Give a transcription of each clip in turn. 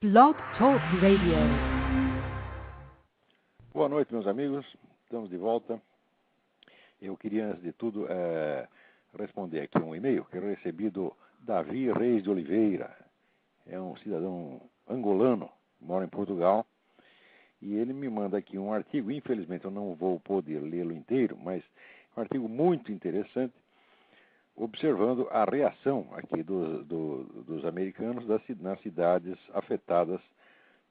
Blog Talk Radio. Boa noite, meus amigos. Estamos de volta. Eu queria, antes de tudo, responder aqui um e-mail que eu recebi do Davi Reis de Oliveira. É um cidadão angolano, mora em Portugal. E ele me manda aqui um artigo. Infelizmente, eu não vou poder lê-lo inteiro, mas é um artigo muito interessante, observando a reação aqui dos americanos nas cidades afetadas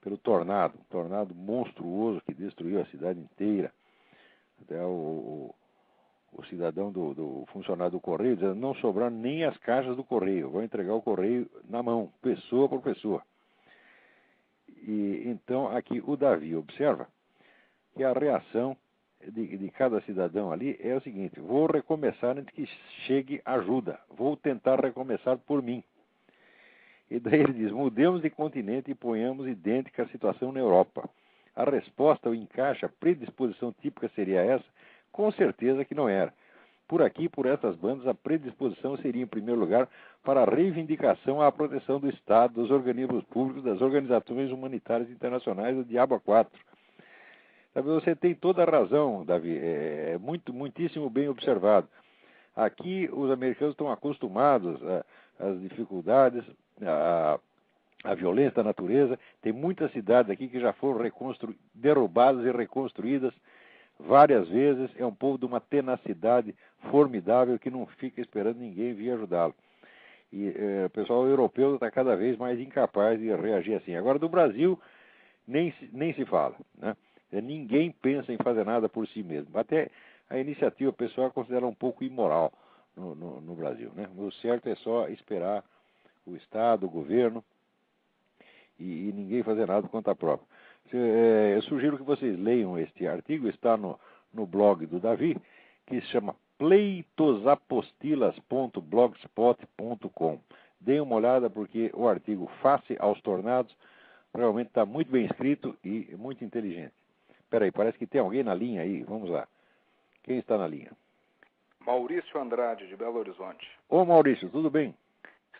pelo tornado. Um tornado monstruoso que destruiu a cidade inteira. Até o cidadão do funcionário do Correio dizendo: não sobraram nem as caixas do Correio, vou entregar o Correio na mão, pessoa por pessoa. E então aqui o Davi observa que a reação de cada cidadão ali é o seguinte: vou recomeçar antes que chegue ajuda, vou tentar recomeçar por mim. E daí ele diz: mudemos de continente e ponhamos idêntica a situação na Europa. A resposta, o encaixe, a predisposição típica seria essa? Com certeza que não era. Por aqui, por essas bandas, a predisposição seria, em primeiro lugar, para a reivindicação à proteção do Estado, dos organismos públicos, das organizações humanitárias internacionais, do diabo a quatro. Sabe, você tem toda a razão, Davi, muitíssimo bem observado. Aqui, os americanos estão acostumados às dificuldades, à violência da natureza. Tem muitas cidades aqui que já foram derrubadas e reconstruídas várias vezes. É um povo de uma tenacidade formidável que não fica esperando ninguém vir ajudá-lo. E o pessoal europeu está cada vez mais incapaz de reagir assim. Agora, do Brasil, nem se fala, né? Ninguém pensa em fazer nada por si mesmo. Até a iniciativa pessoal considera um pouco imoral no Brasil, né? O certo é só esperar o Estado, o governo, e ninguém fazer nada por conta própria. Eu sugiro que vocês leiam este artigo, está no blog do Davi, que se chama pleitosapostilas.blogspot.com. Deem uma olhada, porque o artigo Face aos Tornados realmente está muito bem escrito e muito inteligente. Espera aí, parece que tem alguém na linha aí. Vamos lá. Quem está na linha? Maurício Andrade, de Belo Horizonte. Ô Maurício, tudo bem?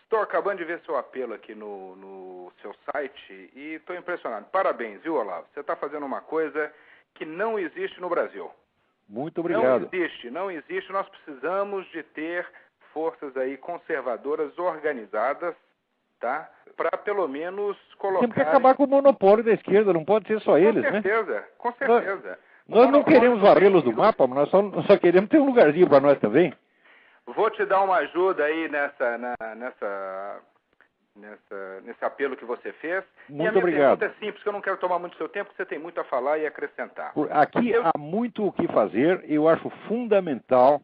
Estou acabando de ver seu apelo aqui no seu site e estou impressionado. Parabéns, viu, Olavo? Você está fazendo uma coisa que não existe no Brasil. Muito obrigado. Não existe. Nós precisamos de ter forças aí conservadoras organizadas, tá? Para pelo menos colocar... Temos que acabar com o monopólio da esquerda, não pode ser só eles, né? Com certeza. Nós não queremos varrê-los do mapa, mas nós só queremos ter um lugarzinho para nós também. Vou te dar uma ajuda aí nesse apelo que você fez. Muito obrigado. Pergunta é simples, que eu não quero tomar muito seu tempo, porque você tem muito a falar e acrescentar. Aqui há muito o que fazer. Eu acho fundamental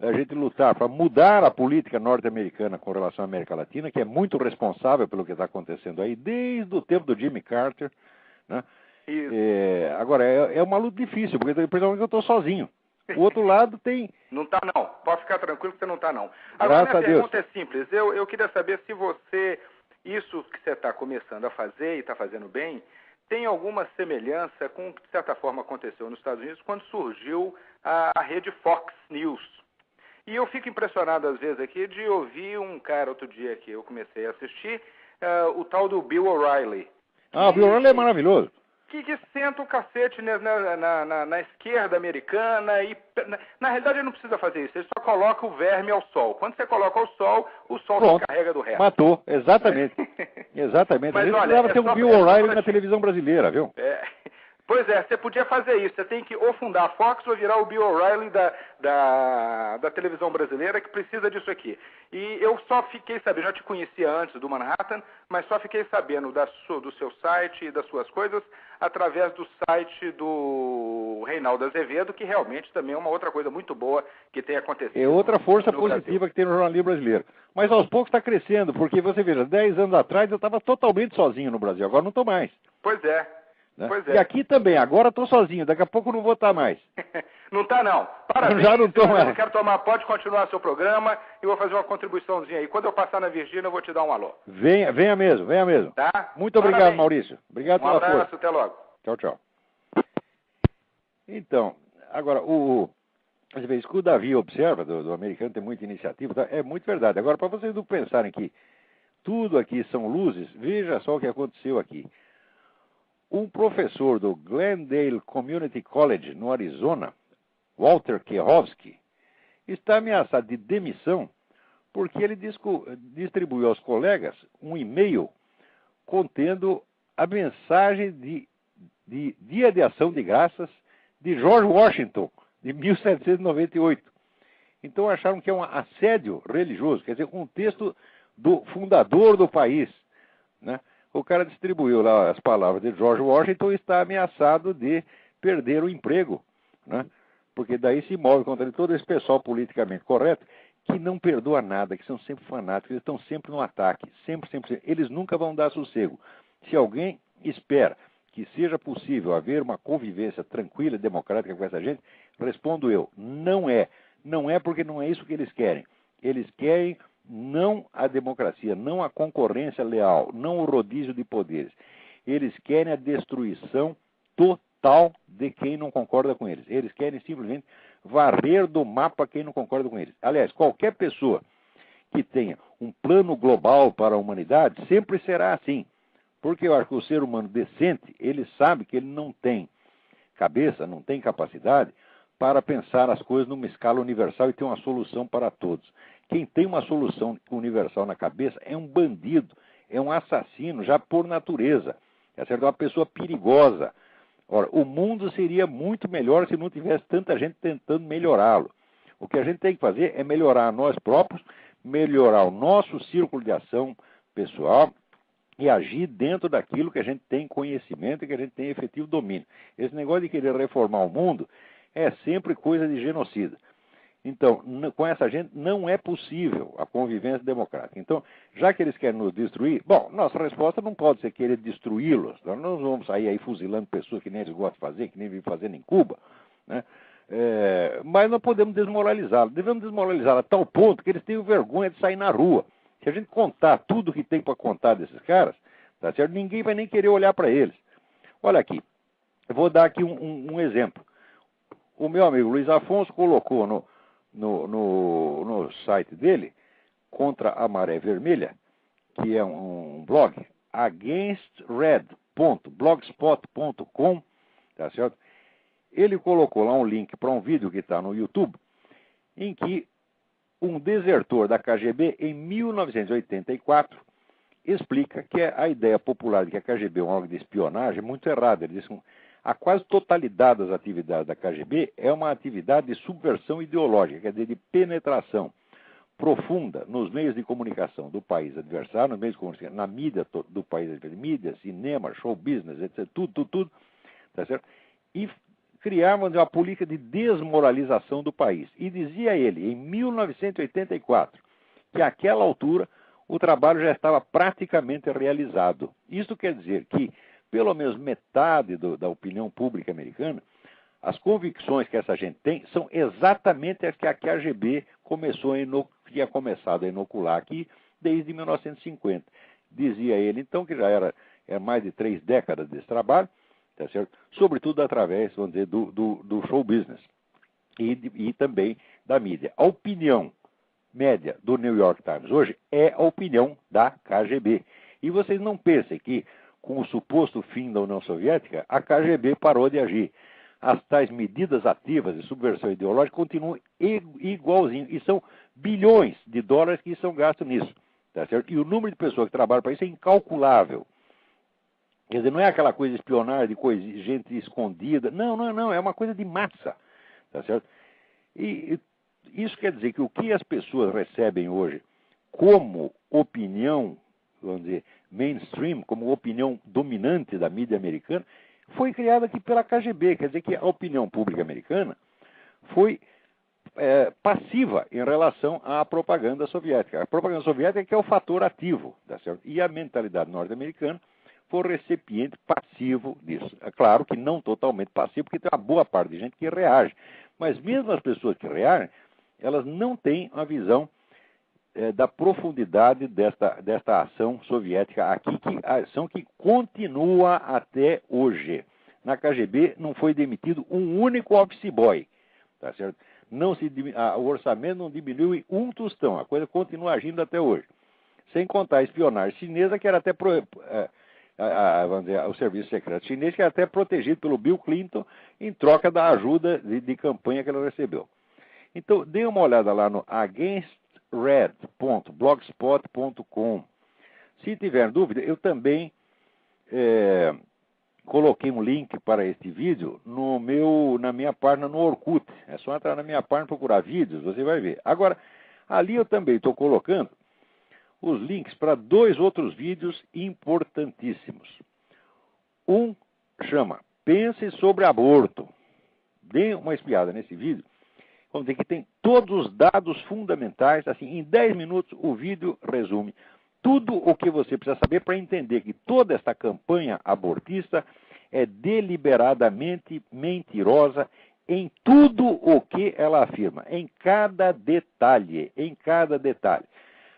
a gente lutar para mudar a política norte-americana com relação à América Latina, que é muito responsável pelo que está acontecendo aí desde o tempo do Jimmy Carter, né? Agora, é uma luta difícil, porque principalmente eu estou sozinho. O outro lado tem... Não está não. Pode ficar tranquilo que você não está não. Agora, minha pergunta é simples. Eu queria saber se isso que você está começando a fazer e está fazendo bem, tem alguma semelhança com o que, de certa forma, aconteceu nos Estados Unidos quando surgiu a rede Fox News. E eu fico impressionado, às vezes, aqui, de ouvir um cara, outro dia que eu comecei a assistir, o tal do Bill O'Reilly. O Bill O'Reilly é maravilhoso. Que senta o cacete na esquerda americana e, na realidade, ele não precisa fazer isso. Ele só coloca o verme ao sol. Quando você coloca ao sol, o sol se carrega do resto. Matou, exatamente. Exatamente. Mas, a gente precisava ter um Bill O'Reilly na televisão brasileira, viu? Pois é, você podia fazer isso. Você tem que ou fundar a Fox ou virar o Bill O'Reilly da televisão brasileira, que precisa disso aqui. E eu só fiquei sabendo, já te conhecia antes do Manhattan, mas só fiquei sabendo do seu site e das suas coisas através do site do Reinaldo Azevedo, que realmente também é uma outra coisa muito boa que tem acontecido. É outra força positiva Brasil. Que tem no jornalismo brasileiro. Mas aos poucos está crescendo, porque você veja, 10 anos atrás eu estava totalmente sozinho no Brasil, agora não estou mais. Pois é. Né? Pois é. E aqui também, agora estou sozinho, daqui a pouco não vou estar mais. Não está não. Parabéns. Já não estou mais. Pode continuar seu programa e vou fazer uma contribuiçãozinha aí. Quando eu passar na Virgínia, eu vou te dar um alô. Venha mesmo. Tá? Muito obrigado, Maurício. Obrigado pela força. Um abraço, até logo. Tchau. Então, agora, às vezes, o Davi observa, do americano tem muita iniciativa, tá? É muito verdade. Agora, para vocês não pensarem que tudo aqui são luzes, veja só o que aconteceu aqui. Um professor do Glendale Community College, no Arizona, Walter Kerhovsky, está ameaçado de demissão porque ele distribuiu aos colegas um e-mail contendo a mensagem de Dia de Ação de Graças de George Washington, de 1798. Então acharam que é um assédio religioso, quer dizer, um texto do fundador do país, né? O cara distribuiu lá as palavras de George Washington e está ameaçado de perder o emprego, né? Porque daí se move contra ele todo esse pessoal politicamente correto, que não perdoa nada, que são sempre fanáticos, eles estão sempre no ataque, sempre. Eles nunca vão dar sossego. Se alguém espera que seja possível haver uma convivência tranquila e democrática com essa gente, respondo eu, não é. Não é porque não é isso que eles querem. Eles querem não a democracia, não a concorrência leal, não o rodízio de poderes. Eles querem a destruição total de quem não concorda com eles. Eles querem simplesmente varrer do mapa quem não concorda com eles. Aliás, qualquer pessoa que tenha um plano global para a humanidade sempre será assim. Porque eu acho que o ser humano decente, ele sabe que ele não tem cabeça, não tem capacidade para pensar as coisas numa escala universal e ter uma solução para todos. Quem tem uma solução universal na cabeça é um bandido, é um assassino, já por natureza. É certo? Uma pessoa perigosa. Ora, o mundo seria muito melhor se não tivesse tanta gente tentando melhorá-lo. O que a gente tem que fazer é melhorar nós próprios, melhorar o nosso círculo de ação pessoal e agir dentro daquilo que a gente tem conhecimento e que a gente tem efetivo domínio. Esse negócio de querer reformar o mundo é sempre coisa de genocida. Então, com essa gente não é possível a convivência democrática. Então, já que eles querem nos destruir, bom, nossa resposta não pode ser querer destruí-los. Nós não vamos sair aí fuzilando pessoas que nem eles gostam de fazer, que nem vivem fazendo em Cuba, né? Mas nós podemos desmoralizá-los. Devemos desmoralizá-los a tal ponto que eles tenham vergonha de sair na rua. Se a gente contar tudo que tem para contar desses caras, tá certo? Ninguém vai nem querer olhar para eles. Olha aqui, eu vou dar aqui um exemplo. O meu amigo Luiz Afonso colocou no site dele, Contra a Maré Vermelha, que é um blog, againstred.blogspot.com, tá certo? Ele colocou lá um link para um vídeo que está no YouTube, em que um desertor da KGB, em 1984, explica que a ideia popular de que a KGB é um órgão de espionagem é muito errada. Ele diz que a quase totalidade das atividades da KGB é uma atividade de subversão ideológica, quer dizer, de penetração profunda nos meios de comunicação do país adversário, nos meios de comunicação, na mídia do país adversário, mídia, cinema, show business, etc., tudo, tá certo? E criaram uma política de desmoralização do país. E dizia ele, em 1984, que àquela altura o trabalho já estava praticamente realizado. Isso quer dizer que pelo menos metade da opinião pública americana, as convicções que essa gente tem são exatamente as que a KGB tinha começado a inocular aqui desde 1950. Dizia ele, então, que já era mais de 3 décadas desse trabalho, tá certo? Sobretudo através, vamos dizer, do show business e também da mídia. A opinião média do New York Times hoje é a opinião da KGB. E vocês não pensem que com o suposto fim da União Soviética, a KGB parou de agir. As tais medidas ativas de subversão ideológica continuam igualzinho. E são bilhões de dólares que são gastos nisso. Tá certo? E o número de pessoas que trabalham para isso é incalculável. Quer dizer, não é aquela coisa de espionagem, de gente escondida. Não. É uma coisa de massa. Tá certo? E isso quer dizer que o que as pessoas recebem hoje como opinião, vamos dizer, mainstream, como opinião dominante da mídia americana, foi criada aqui pela KGB. Quer dizer que a opinião pública americana foi passiva em relação à propaganda soviética. A propaganda soviética que é o fator ativo, tá certo? E a mentalidade norte-americana foi recipiente passivo disso. É claro que não totalmente passivo, porque tem uma boa parte de gente que reage. Mas mesmo as pessoas que reagem, elas não têm uma visão da profundidade desta ação soviética aqui, ação que continua até hoje. Na KGB não foi demitido um único office boy, tá certo? O orçamento não diminuiu em um tostão, a coisa continua agindo até hoje. sem contar a espionagem chinesa, que era até vamos dizer, o serviço secreto chinês, que era até protegido pelo Bill Clinton em troca da ajuda de campanha que ela recebeu. Então, dê uma olhada lá no againstred.blogspot.com. Se tiver dúvida, eu também coloquei um link para este vídeo na minha página no Orkut. É só entrar na minha página e procurar vídeos, você vai ver. Agora, ali eu também estou colocando os links para 2 outros vídeos importantíssimos. Um chama Pense sobre Aborto. Dê uma espiada nesse vídeo. Vamos dizer que tem todos os dados fundamentais, assim, em 10 minutos o vídeo resume tudo o que você precisa saber para entender que toda esta campanha abortista é deliberadamente mentirosa em tudo o que ela afirma, em cada detalhe,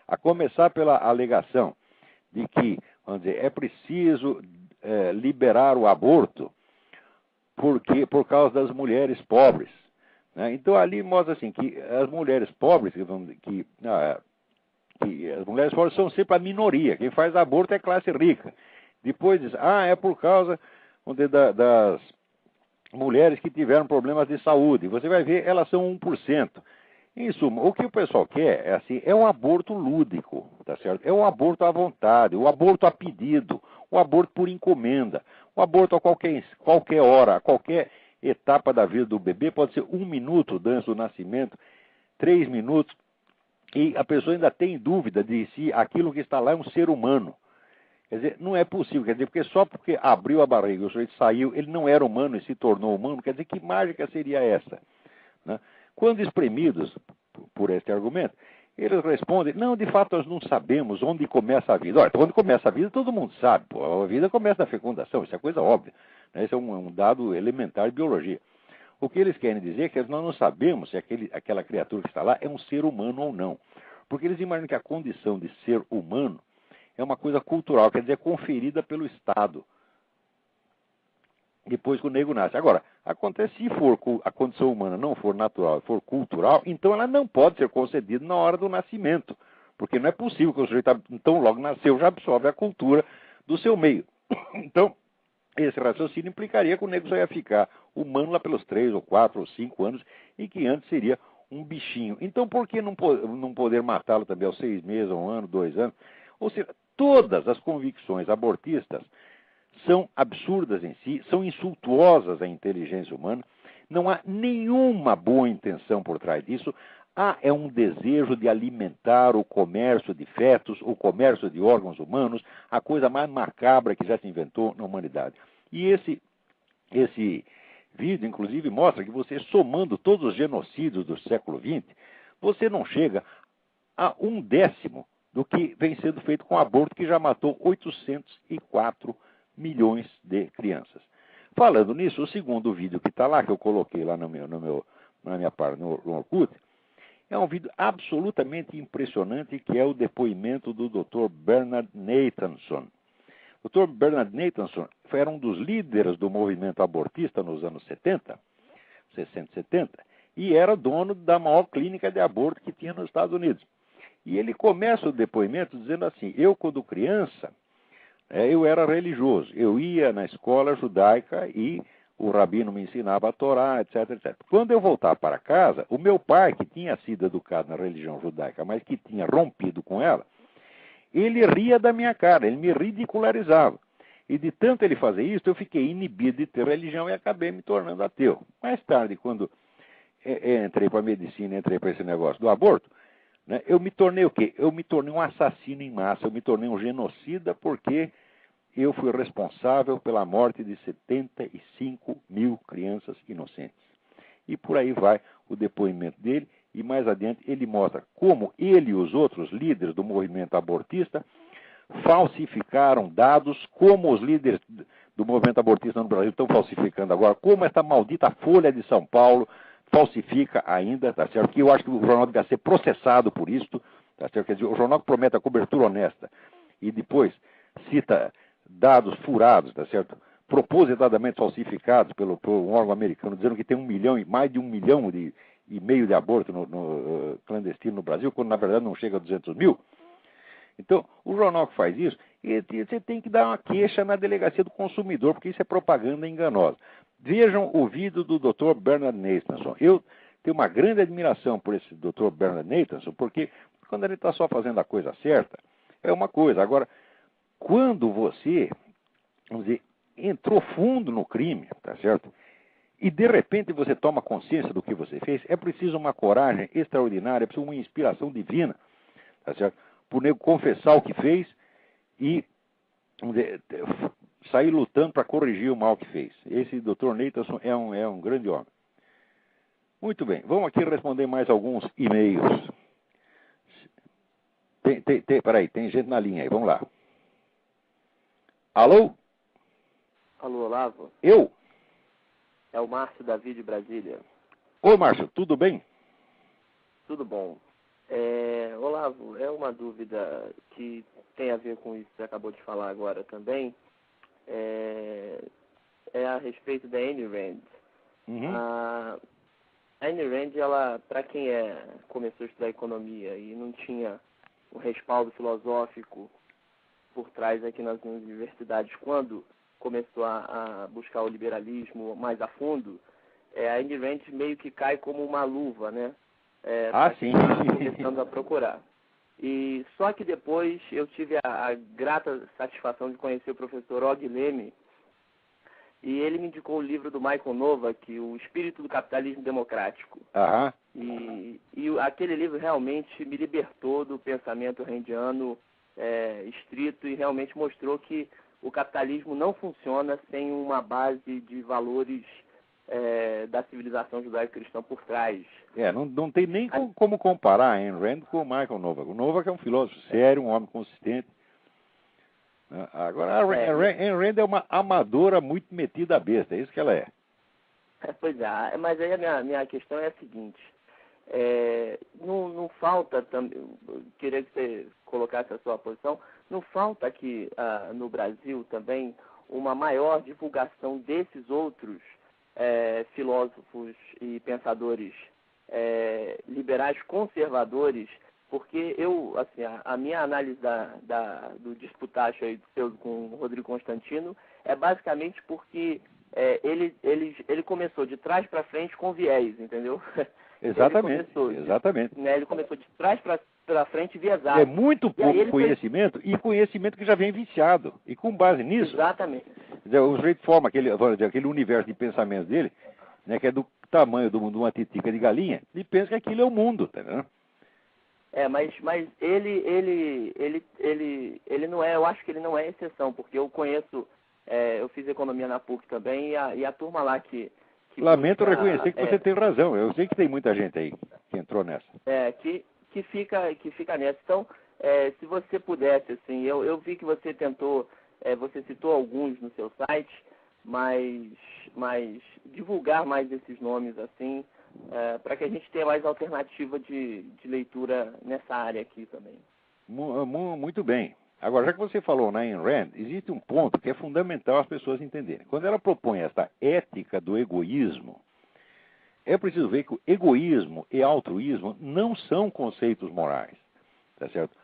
A começar pela alegação de que, vamos dizer, é preciso liberar o aborto por causa das mulheres pobres. Né? Então ali mostra assim que as mulheres pobres, que as mulheres pobres são sempre a minoria. Quem faz aborto é a classe rica. Depois diz, é por causa das mulheres que tiveram problemas de saúde. Você vai ver, elas são 1%. Em suma, o que o pessoal quer é um aborto lúdico, tá certo? É um aborto à vontade, o aborto a pedido, o aborto por encomenda, o aborto a qualquer hora, a qualquer etapa da vida do bebê, pode ser 1 minuto antes do nascimento, 3 minutos, e a pessoa ainda tem dúvida de se aquilo que está lá é um ser humano. Quer dizer, não é possível, quer dizer, porque só porque abriu a barriga e o sujeito saiu, ele não era humano e se tornou humano, quer dizer, que mágica seria essa? Né? Quando espremidos por este argumento, eles respondem, não, de fato nós não sabemos onde começa a vida. Olha, onde começa a vida todo mundo sabe, a vida começa na fecundação, isso é coisa óbvia, né? Isso é um dado elementar de biologia. O que eles querem dizer é que nós não sabemos se aquela criatura que está lá é um ser humano ou não, porque eles imaginam que a condição de ser humano é uma coisa cultural, quer dizer, conferida pelo Estado, depois que o nego nasce. Agora, acontece se a condição humana não for natural, for cultural, então ela não pode ser concedida na hora do nascimento, porque não é possível que o sujeito, então logo nasceu, já absorve a cultura do seu meio. Então, esse raciocínio implicaria que o nego só ia ficar humano lá pelos 3 ou 4 ou 5 anos, e que antes seria um bichinho. Então, por que não poder matá-lo também aos 6 meses, 1 ano, 2 anos? Ou seja, todas as convicções abortistas são absurdas em si, são insultuosas à inteligência humana, não há nenhuma boa intenção por trás disso, é um desejo de alimentar o comércio de fetos, o comércio de órgãos humanos, a coisa mais macabra que já se inventou na humanidade. E esse vídeo, inclusive, mostra que você, somando todos os genocídios do século XX, você não chega a 1/10 do que vem sendo feito com o aborto, que já matou 804 milhões de crianças. Falando nisso, o segundo vídeo que está lá, que eu coloquei lá na minha página no Orkut, é um vídeo absolutamente impressionante, que é o depoimento do Dr. Bernard Nathanson. O Dr. Bernard Nathanson era um dos líderes do movimento abortista nos anos 60, 60, 70, e era dono da maior clínica de aborto que tinha nos Estados Unidos. E ele começa o depoimento dizendo assim, eu quando criança, eu era religioso, eu ia na escola judaica e o rabino me ensinava a Torá, etc, etc. Quando eu voltava para casa, o meu pai, que tinha sido educado na religião judaica, mas que tinha rompido com ela, ele ria da minha cara, ele me ridicularizava. E de tanto ele fazer isso, eu fiquei inibido de ter religião e acabei me tornando ateu. Mais tarde, quando entrei para a medicina, entrei para esse negócio do aborto, né, eu me tornei o quê? Eu me tornei um assassino em massa, eu me tornei um genocida, porque eu fui responsável pela morte de 75 mil crianças inocentes. E por aí vai o depoimento dele, e mais adiante ele mostra como ele e os outros líderes do movimento abortista falsificaram dados, como os líderes do movimento abortista no Brasil estão falsificando agora, como esta maldita Folha de São Paulo falsifica ainda, tá certo? Que eu acho que o jornal deve ser processado por isso, tá certo? Quer dizer, o jornal que promete a cobertura honesta e depois cita dados furados, tá certo? Propositadamente falsificados por um órgão americano, dizendo que tem mais de 1,5 milhão de abortos clandestino no Brasil, quando na verdade não chega a 200 mil. Então, o jornal que faz isso, você tem que dar uma queixa na delegacia do consumidor, porque isso é propaganda enganosa. Vejam o vídeo do Dr. Bernard Nathanson. Eu tenho uma grande admiração por esse Dr. Bernard Nathanson, porque quando ele está só fazendo a coisa certa, é uma coisa. Agora, quando você, vamos dizer, entrou fundo no crime, tá certo? E de repente você toma consciência do que você fez, é preciso uma coragem extraordinária, é preciso uma inspiração divina, tá certo? Por nego confessar o que fez e, vamos dizer, sair lutando para corrigir o mal que fez. Esse Dr. Nathanson é um grande homem. Muito bem, vamos aqui responder mais alguns e-mails. Peraí, tem gente na linha aí, vamos lá. Alô? Alô, Olavo? Eu? É o Márcio Davi de Brasília. Ô, Márcio, tudo bem? Tudo bom. Olavo, é uma dúvida que tem a ver com isso que você acabou de falar agora também. É a respeito da Ayn Rand. Uhum. A Ayn Rand, ela, para quem começou a estudar economia e não tinha um respaldo filosófico por trás aqui nas universidades, quando começou a buscar o liberalismo mais a fundo, a Ayn Rand meio que cai como uma luva, né? Sim. Começando a procurar. E só que depois eu tive a grata satisfação de conhecer o professor Og Leme, e ele me indicou o livro do Michael Novak, O Espírito do Capitalismo Democrático. Aham. E aquele livro realmente me libertou do pensamento randiano estrito e realmente mostrou que o capitalismo não funciona sem uma base de valores da civilização judaico-cristã por trás. Não tem nem como comparar a Ayn Rand com o Michael Novak. O Novak é um filósofo sério, um homem consistente. Agora, a Ayn Rand é uma amadora muito metida à besta, é isso que ela é. Pois é, mas aí a minha questão é a seguinte, não falta, queria que você colocasse a sua posição, não falta aqui no Brasil também uma maior divulgação desses outros filósofos e pensadores liberais conservadores, porque a minha análise do disputacho aí com o Rodrigo Constantino é basicamente porque ele começou de trás para frente com viés, entendeu? Exatamente. Ele começou de trás para frente viesado. É muito pouco conhecimento e conhecimento que já vem viciado. E com base nisso, exatamente, o sujeito forma aquele universo de pensamentos dele, né, que é do tamanho de uma titica de galinha, e pensa que aquilo é o mundo, tá vendo? Mas ele não é, eu acho que ele não é exceção, porque eu conheço, eu fiz economia na PUC também, e a turma lá que lamento reconhecer que você tem razão, eu sei que tem muita gente aí que entrou nessa. Que fica nessa. Então, se você pudesse, assim, eu vi que você tentou, você citou alguns no seu site, mas divulgar mais esses nomes, assim, para que a gente tenha mais alternativa de leitura nessa área aqui também. Muito bem. Agora, já que você falou na Ayn Rand, existe um ponto que é fundamental as pessoas entenderem. Quando ela propõe esta ética do egoísmo, é preciso ver que o egoísmo e altruísmo não são conceitos morais, tá certo?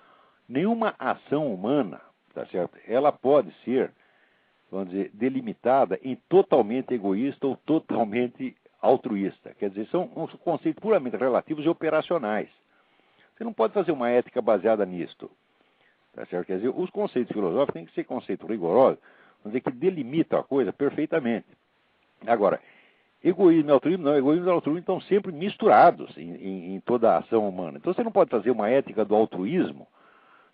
Nenhuma ação humana, tá certo? Ela pode ser, vamos dizer, delimitada em totalmente egoísta ou totalmente altruísta. Quer dizer, são uns conceitos puramente relativos e operacionais. Você não pode fazer uma ética baseada nisto, tá certo? Quer dizer, os conceitos filosóficos têm que ser conceitos rigorosos, vamos dizer, que delimitam a coisa perfeitamente. Agora, egoísmo e altruísmo não, egoísmo e altruísmo estão sempre misturados em toda a ação humana. Então você não pode fazer uma ética do altruísmo,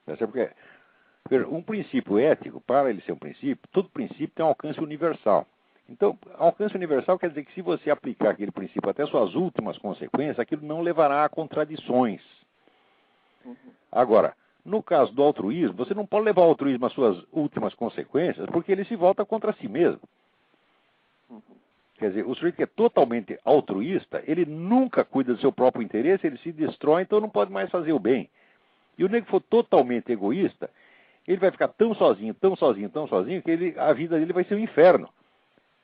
tá certo? Porque um princípio ético, para ele ser um princípio, todo princípio tem um alcance universal. Então, alcance universal quer dizer que se você aplicar aquele princípio até suas últimas consequências, aquilo não levará a contradições. Agora, no caso do altruísmo, você não pode levar o altruísmo às suas últimas consequências, porque ele se volta contra si mesmo. Quer dizer, o sujeito que é totalmente altruísta, ele nunca cuida do seu próprio interesse, ele se destrói, então não pode mais fazer o bem. E o nego que for totalmente egoísta, ele vai ficar tão sozinho, que a vida dele vai ser um inferno.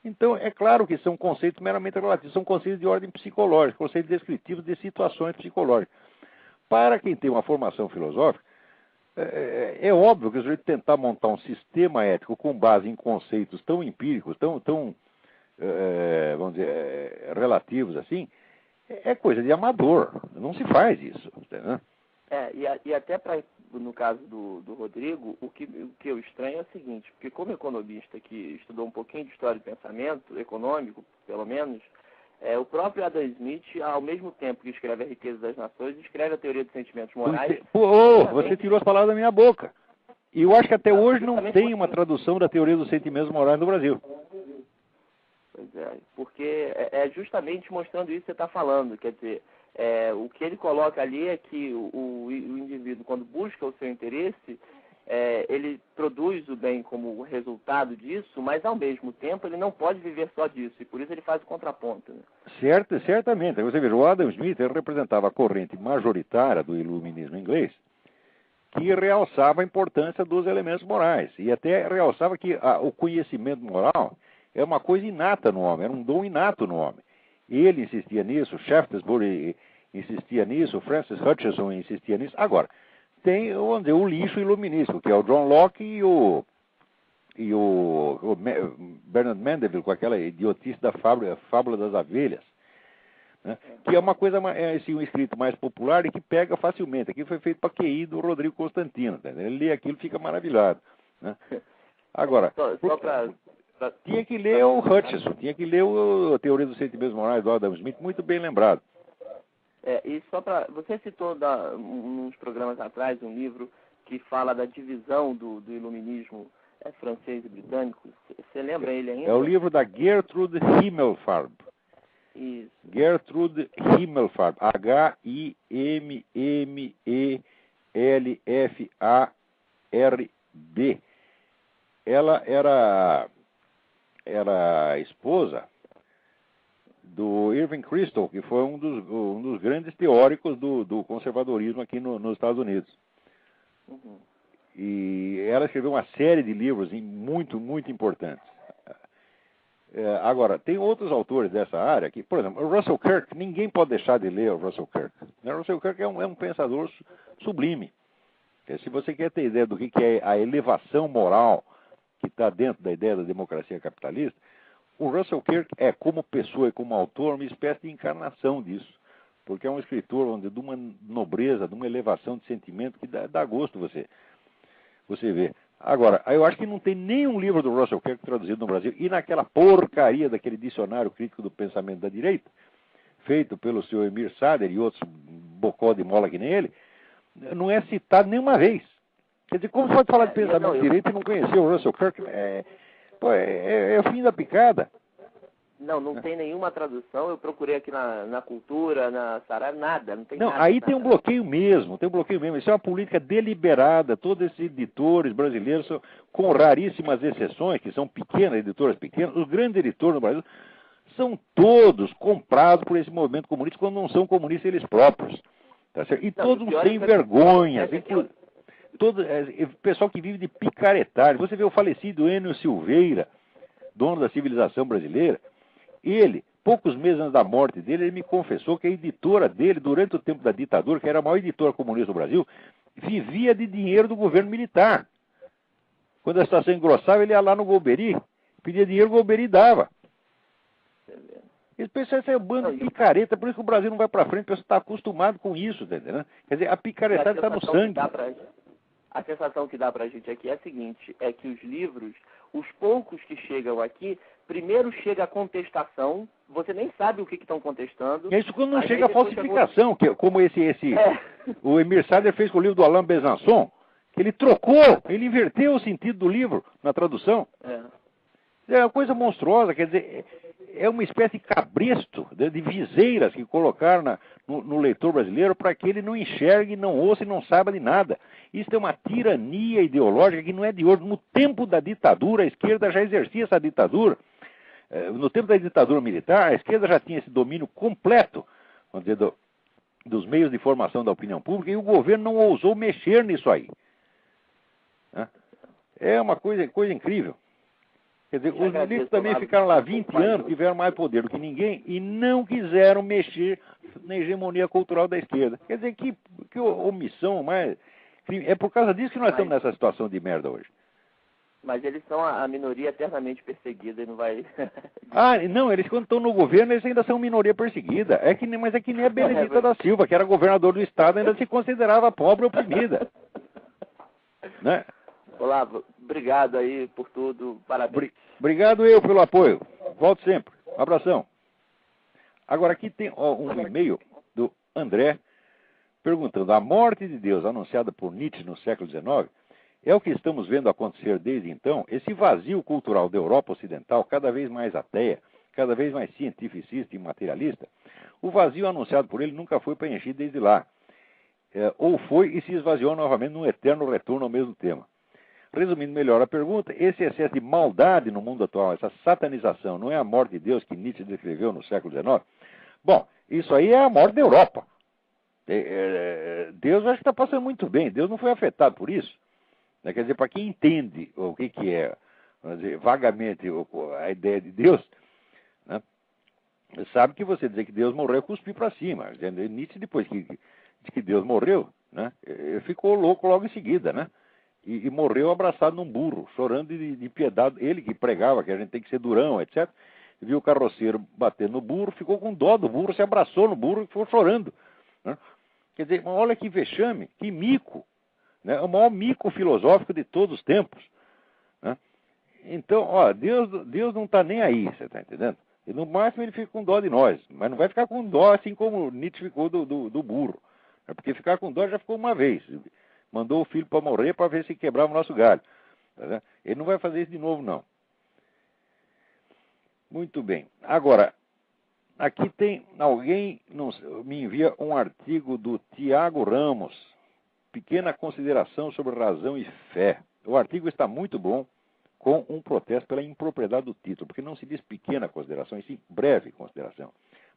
Então, é claro que são conceitos meramente relativos, são conceitos de ordem psicológica, conceitos descritivos de situações psicológicas. Para quem tem uma formação filosófica, É óbvio que o sujeito tentar montar um sistema ético com base em conceitos tão empíricos, tão vamos dizer, relativos assim, é coisa de amador. Não se faz isso. Né? E até no caso do Rodrigo, o que eu estranho é o seguinte, porque como economista que estudou um pouquinho de história de pensamento, econômico, pelo menos, o próprio Adam Smith, ao mesmo tempo que escreve A Riqueza das Nações, escreve a Teoria dos Sentimentos Morais. Você tirou as palavras da minha boca. E eu acho que até hoje não tem uma tradução da Teoria dos Sentimentos Morais no Brasil. Pois é, porque é justamente mostrando isso que você está falando. Quer dizer, o que ele coloca ali é que o indivíduo, quando busca o seu interesse, ele produz o bem como resultado disso, mas ao mesmo tempo ele não pode viver só disso, e por isso ele faz o contraponto. Né? Certamente. Você veja, o Adam Smith ele representava a corrente majoritária do iluminismo inglês, que realçava a importância dos elementos morais, e até realçava que o conhecimento moral é uma coisa inata no homem, era um dom inato no homem. Ele insistia nisso, Shaftesbury insistia nisso, Francis Hutcheson insistia nisso. Agora, tem, vamos dizer, o lixo iluminístico, que é o John Locke e o Bernard Mandeville, com aquela idiotice da fábula das abelhas, né? Que é uma coisa, assim, um escrito mais popular e que pega facilmente. Aqui foi feito para QI do Rodrigo Constantino. Tá? Ele lê aquilo e fica maravilhado. Né? Agora, tinha que ler o Hutcheson, tinha que ler a Teoria dos Sentimentos Morais do Adam Smith, muito bem lembrado. E só para... Você citou uns programas atrás um livro que fala da divisão do iluminismo francês e britânico. Você lembra ele ainda? É o livro da Gertrude Himmelfarb. Isso. Gertrude Himmelfarb. Himmelfarb. Ela era esposa do Irving Kristol, que foi um dos grandes teóricos do conservadorismo aqui nos Estados Unidos. Uhum. E ela escreveu uma série de livros muito, muito importantes. Agora, tem outros autores dessa área que, por exemplo, o Russell Kirk, ninguém pode deixar de ler o Russell Kirk. O Russell Kirk é um pensador sublime. Se você quer ter ideia do que é a elevação moral que está dentro da ideia da democracia capitalista, o Russell Kirk é, como pessoa e como autor, uma espécie de encarnação disso. Porque é um escritor de uma nobreza, de uma elevação de sentimento que dá gosto você ver. Agora, eu acho que não tem nenhum livro do Russell Kirk traduzido no Brasil, e naquela porcaria daquele dicionário crítico do pensamento da direita, feito pelo senhor Emir Sader e outros bocó de mola que nem ele, não é citado nenhuma vez. Quer dizer, como você pode falar de pensamento de direita e não conhecer o Russell Kirk? É o fim da picada. Não tem nenhuma tradução. Eu procurei aqui na Cultura, na Saraiva, nada. Não tem não, nada. Aí tem um bloqueio mesmo, Isso é uma política deliberada. Todos esses editores brasileiros, com raríssimas exceções, que são editoras pequenas, os grandes editores no Brasil são todos comprados por esse movimento comunista quando não são comunistas eles próprios. Tá certo? E todos sem vergonha. Todo pessoal que vive de picaretagem. Você vê o falecido Enio Silveira, dono da civilização brasileira. Ele, poucos meses antes da morte dele, ele me confessou que a editora dele, durante o tempo da ditadura, que era a maior editora comunista do Brasil, vivia de dinheiro do governo militar. Quando a situação engrossava, ele ia lá no Golbery, pedia dinheiro, o Golbery dava. Esse pessoal é um bando de picareta, por isso que o Brasil não vai para frente, o pessoal está acostumado com isso, tá entendendo? Quer dizer, a picaretada está no sangue. A sensação que dá pra gente aqui é a seguinte, é que os livros, os poucos que chegam aqui, primeiro chega a contestação, você nem sabe o que estão contestando. É isso quando não chega a falsificação, que, como o Emir Sader fez com o livro do Alain Besançon, que ele ele inverteu o sentido do livro na tradução. É uma coisa monstruosa, quer dizer, é uma espécie de cabresto, de viseiras que colocaram no leitor brasileiro para que ele não enxergue, não ouça e não saiba de nada. Isso é uma tirania ideológica que não é de hoje. No tempo da ditadura, a esquerda já exercia essa ditadura. No tempo da ditadura militar, a esquerda já tinha esse domínio completo, vamos dizer, dos meios de formação da opinião pública, e o governo não ousou mexer nisso aí. É uma coisa incrível. Quer dizer, os ministros também ficaram lá 20 anos, tiveram mais poder do que ninguém e não quiseram mexer na hegemonia cultural da esquerda. Quer dizer, que omissão É por causa disso que nós estamos nessa situação de merda hoje. Mas eles são a minoria eternamente perseguida e não vai... Não, eles quando estão no governo, eles ainda são minoria perseguida. Mas é que nem a Benedita da Silva, que era governador do estado, ainda se considerava pobre e oprimida. Né? Olavo, obrigado aí por tudo, parabéns. Obrigado eu pelo apoio. Volto sempre. Um abração. Agora aqui tem um e-mail do André perguntando: a morte de Deus anunciada por Nietzsche no século XIX é o que estamos vendo acontecer desde então? Esse vazio cultural da Europa Ocidental, cada vez mais ateia, cada vez mais cientificista e materialista, o vazio anunciado por ele nunca foi preenchido desde lá. Ou foi e se esvaziou novamente num eterno retorno ao mesmo tema. Resumindo melhor a pergunta, esse excesso de maldade no mundo atual, essa satanização, não é a morte de Deus que Nietzsche descreveu no século XIX? Bom, isso aí é a morte da Europa. Deus acho que está passando muito bem, Deus não foi afetado por isso. Quer dizer, para quem entende o que é, vamos dizer, vagamente a ideia de Deus, né, sabe que você dizer que Deus morreu é cuspir para cima. Nietzsche, depois que Deus morreu, né, ficou louco logo em seguida, né? E morreu abraçado num burro, chorando de piedade. Ele que pregava que a gente tem que ser durão, etc. Viu o carroceiro bater no burro, ficou com dó do burro, se abraçou no burro e ficou chorando. Né? Quer dizer, olha que vexame, que mico. Né? É o maior mico filosófico de todos os tempos. Né? Então, Deus não está nem aí, você está entendendo? E no máximo ele fica com dó de nós, mas não vai ficar com dó assim como Nietzsche ficou do burro. Porque ficar com dó já ficou uma vez. Mandou o filho para morrer para ver se quebrava o nosso galho. Tá? Ele não vai fazer isso de novo, não. Muito bem. Agora, aqui tem alguém me envia um artigo do Tiago Ramos. Pequena consideração sobre razão e fé. O artigo está muito bom, com um protesto pela impropriedade do título, porque não se diz pequena consideração, e sim breve consideração.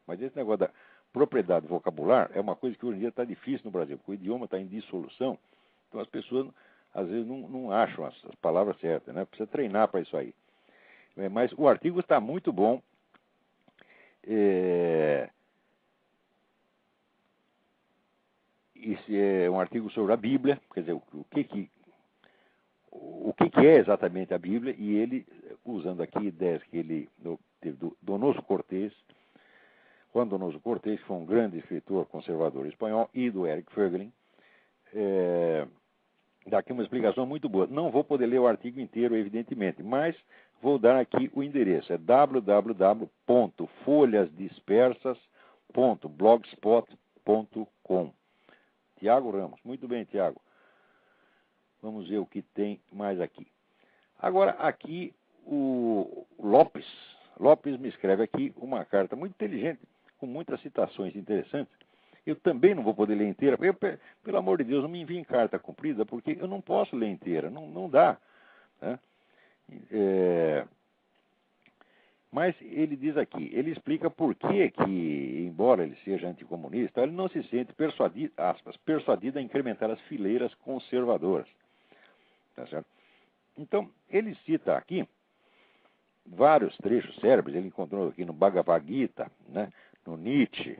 Mas esse negócio da propriedade vocabular é uma coisa que hoje em dia está difícil no Brasil, porque o idioma está em dissolução, então as pessoas às vezes não acham as palavras certas, né? Precisa treinar para isso aí. Mas o artigo está muito bom. Esse é um artigo sobre a Bíblia, quer dizer, o que é exatamente a Bíblia, e ele, usando aqui ideias que ele teve do Donoso Cortés, Juan Donoso Cortés, que foi um grande escritor conservador espanhol, e do Eric Voegelin, dá aqui uma explicação muito boa. Não vou poder ler o artigo inteiro, evidentemente, mas vou dar aqui o endereço. É www.folhasdispersas.blogspot.com. Tiago Ramos. Muito bem, Tiago. Vamos ver o que tem mais aqui. Agora, aqui, o Lopes me escreve aqui uma carta muito inteligente, com muitas citações interessantes. Eu também não vou poder ler inteira. Pelo amor de Deus, não me enviem carta comprida, porque eu não posso ler inteira. Não dá. Né? Mas ele diz aqui, ele explica por que, embora ele seja anticomunista, ele não se sente persuadido a incrementar as fileiras conservadoras. Tá certo? Então, ele cita aqui vários trechos célebres, ele encontrou aqui no Bhagavad Gita, né, no Nietzsche,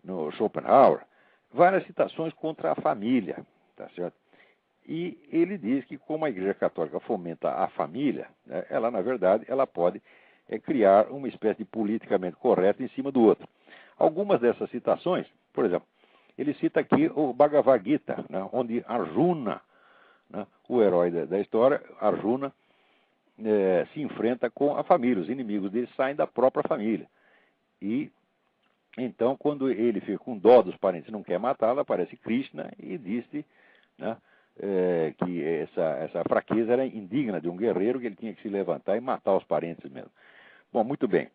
no Schopenhauer, várias citações contra a família, tá certo? E ele diz que como a Igreja Católica fomenta a família, né, ela, na verdade, ela pode criar uma espécie de politicamente correto em cima do outro. Algumas dessas citações, por exemplo, ele cita aqui o Bhagavad Gita, né, onde Arjuna, né, o herói da história, Arjuna, se enfrenta com a família, os inimigos dele saem da própria família. E então, quando ele fica com dó dos parentes e não quer matá-lo, aparece Krishna e disse, né, que essa fraqueza era indigna de um guerreiro, que ele tinha que se levantar e matar os parentes mesmo. Bom, muito bem.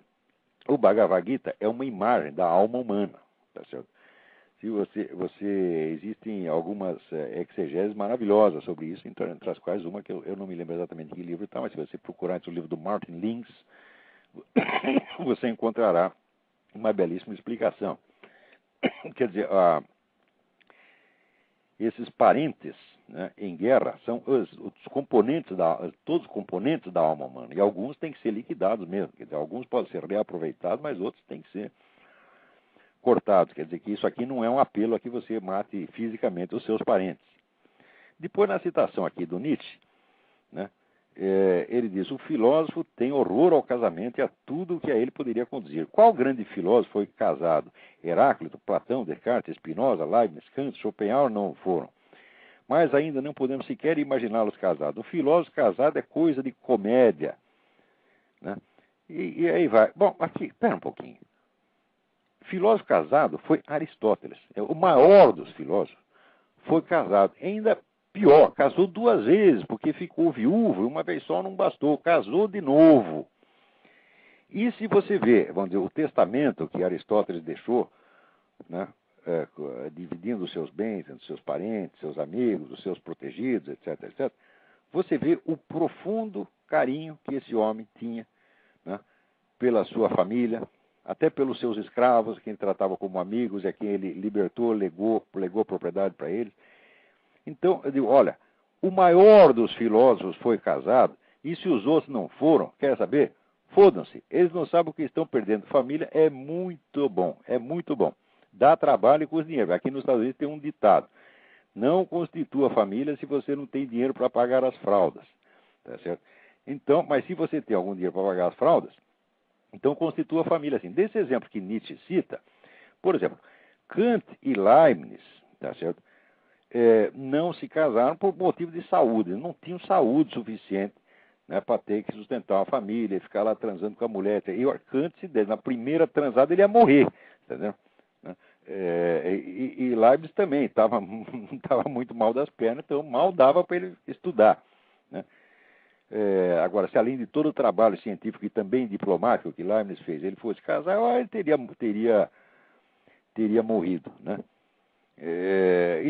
O Bhagavad Gita é uma imagem da alma humana, tá certo? Se existem algumas exegeses maravilhosas sobre isso, entre as quais uma que eu não me lembro exatamente que livro está, mas se você procurar entre o livro do Martin Lings, você encontrará uma belíssima explicação. Quer dizer, esses parentes, né, em guerra são todos os componentes da alma humana, e alguns têm que ser liquidados mesmo. Quer dizer, alguns podem ser reaproveitados, mas outros têm que ser cortados. Quer dizer que isso aqui não é um apelo a que você mate fisicamente os seus parentes. Depois, na citação aqui do Nietzsche, né, ele diz: o filósofo tem horror ao casamento e a tudo que a ele poderia conduzir. Qual grande filósofo foi casado? Heráclito, Platão, Descartes, Spinoza, Leibniz, Kant, Schopenhauer não foram. Mas ainda não podemos sequer imaginá-los casados. O filósofo casado é coisa de comédia. Né? E aí vai. Bom, aqui, espera um pouquinho. Filósofo casado foi Aristóteles. O maior dos filósofos foi casado. Ainda pior, casou 2 vezes, porque ficou viúvo e uma vez só não bastou. Casou de novo. E se você vê, vamos dizer, o testamento que Aristóteles deixou, né, dividindo os seus bens entre seus parentes, seus amigos, os seus protegidos, etc., etc., você vê o profundo carinho que esse homem tinha, né, pela sua família, até pelos seus escravos, quem ele tratava como amigos, e a quem ele libertou, legou propriedade para eles. Então, eu digo, olha, o maior dos filósofos foi casado, e se os outros não foram, quer saber? Fodam-se, eles não sabem o que estão perdendo. Família é muito bom, é muito bom. Dá trabalho e custa dinheiro. Aqui nos Estados Unidos tem um ditado: não constitua família se você não tem dinheiro para pagar as fraldas. Tá certo? Então, mas se você tem algum dinheiro para pagar as fraldas, então constitua a família assim. Desse exemplo que Nietzsche cita, por exemplo, Kant e Leibniz, tá certo? Não se casaram por motivo de saúde. Eles não tinham saúde suficiente, né, para ter que sustentar uma família e ficar lá transando com a mulher. E o Kant, na primeira transada, ele ia morrer. Entendeu? E Leibniz também estava muito mal das pernas, então mal dava para ele estudar. Né? Agora, se além de todo o trabalho científico e também diplomático que Leibniz fez, ele fosse casar, ele teria morrido. Né?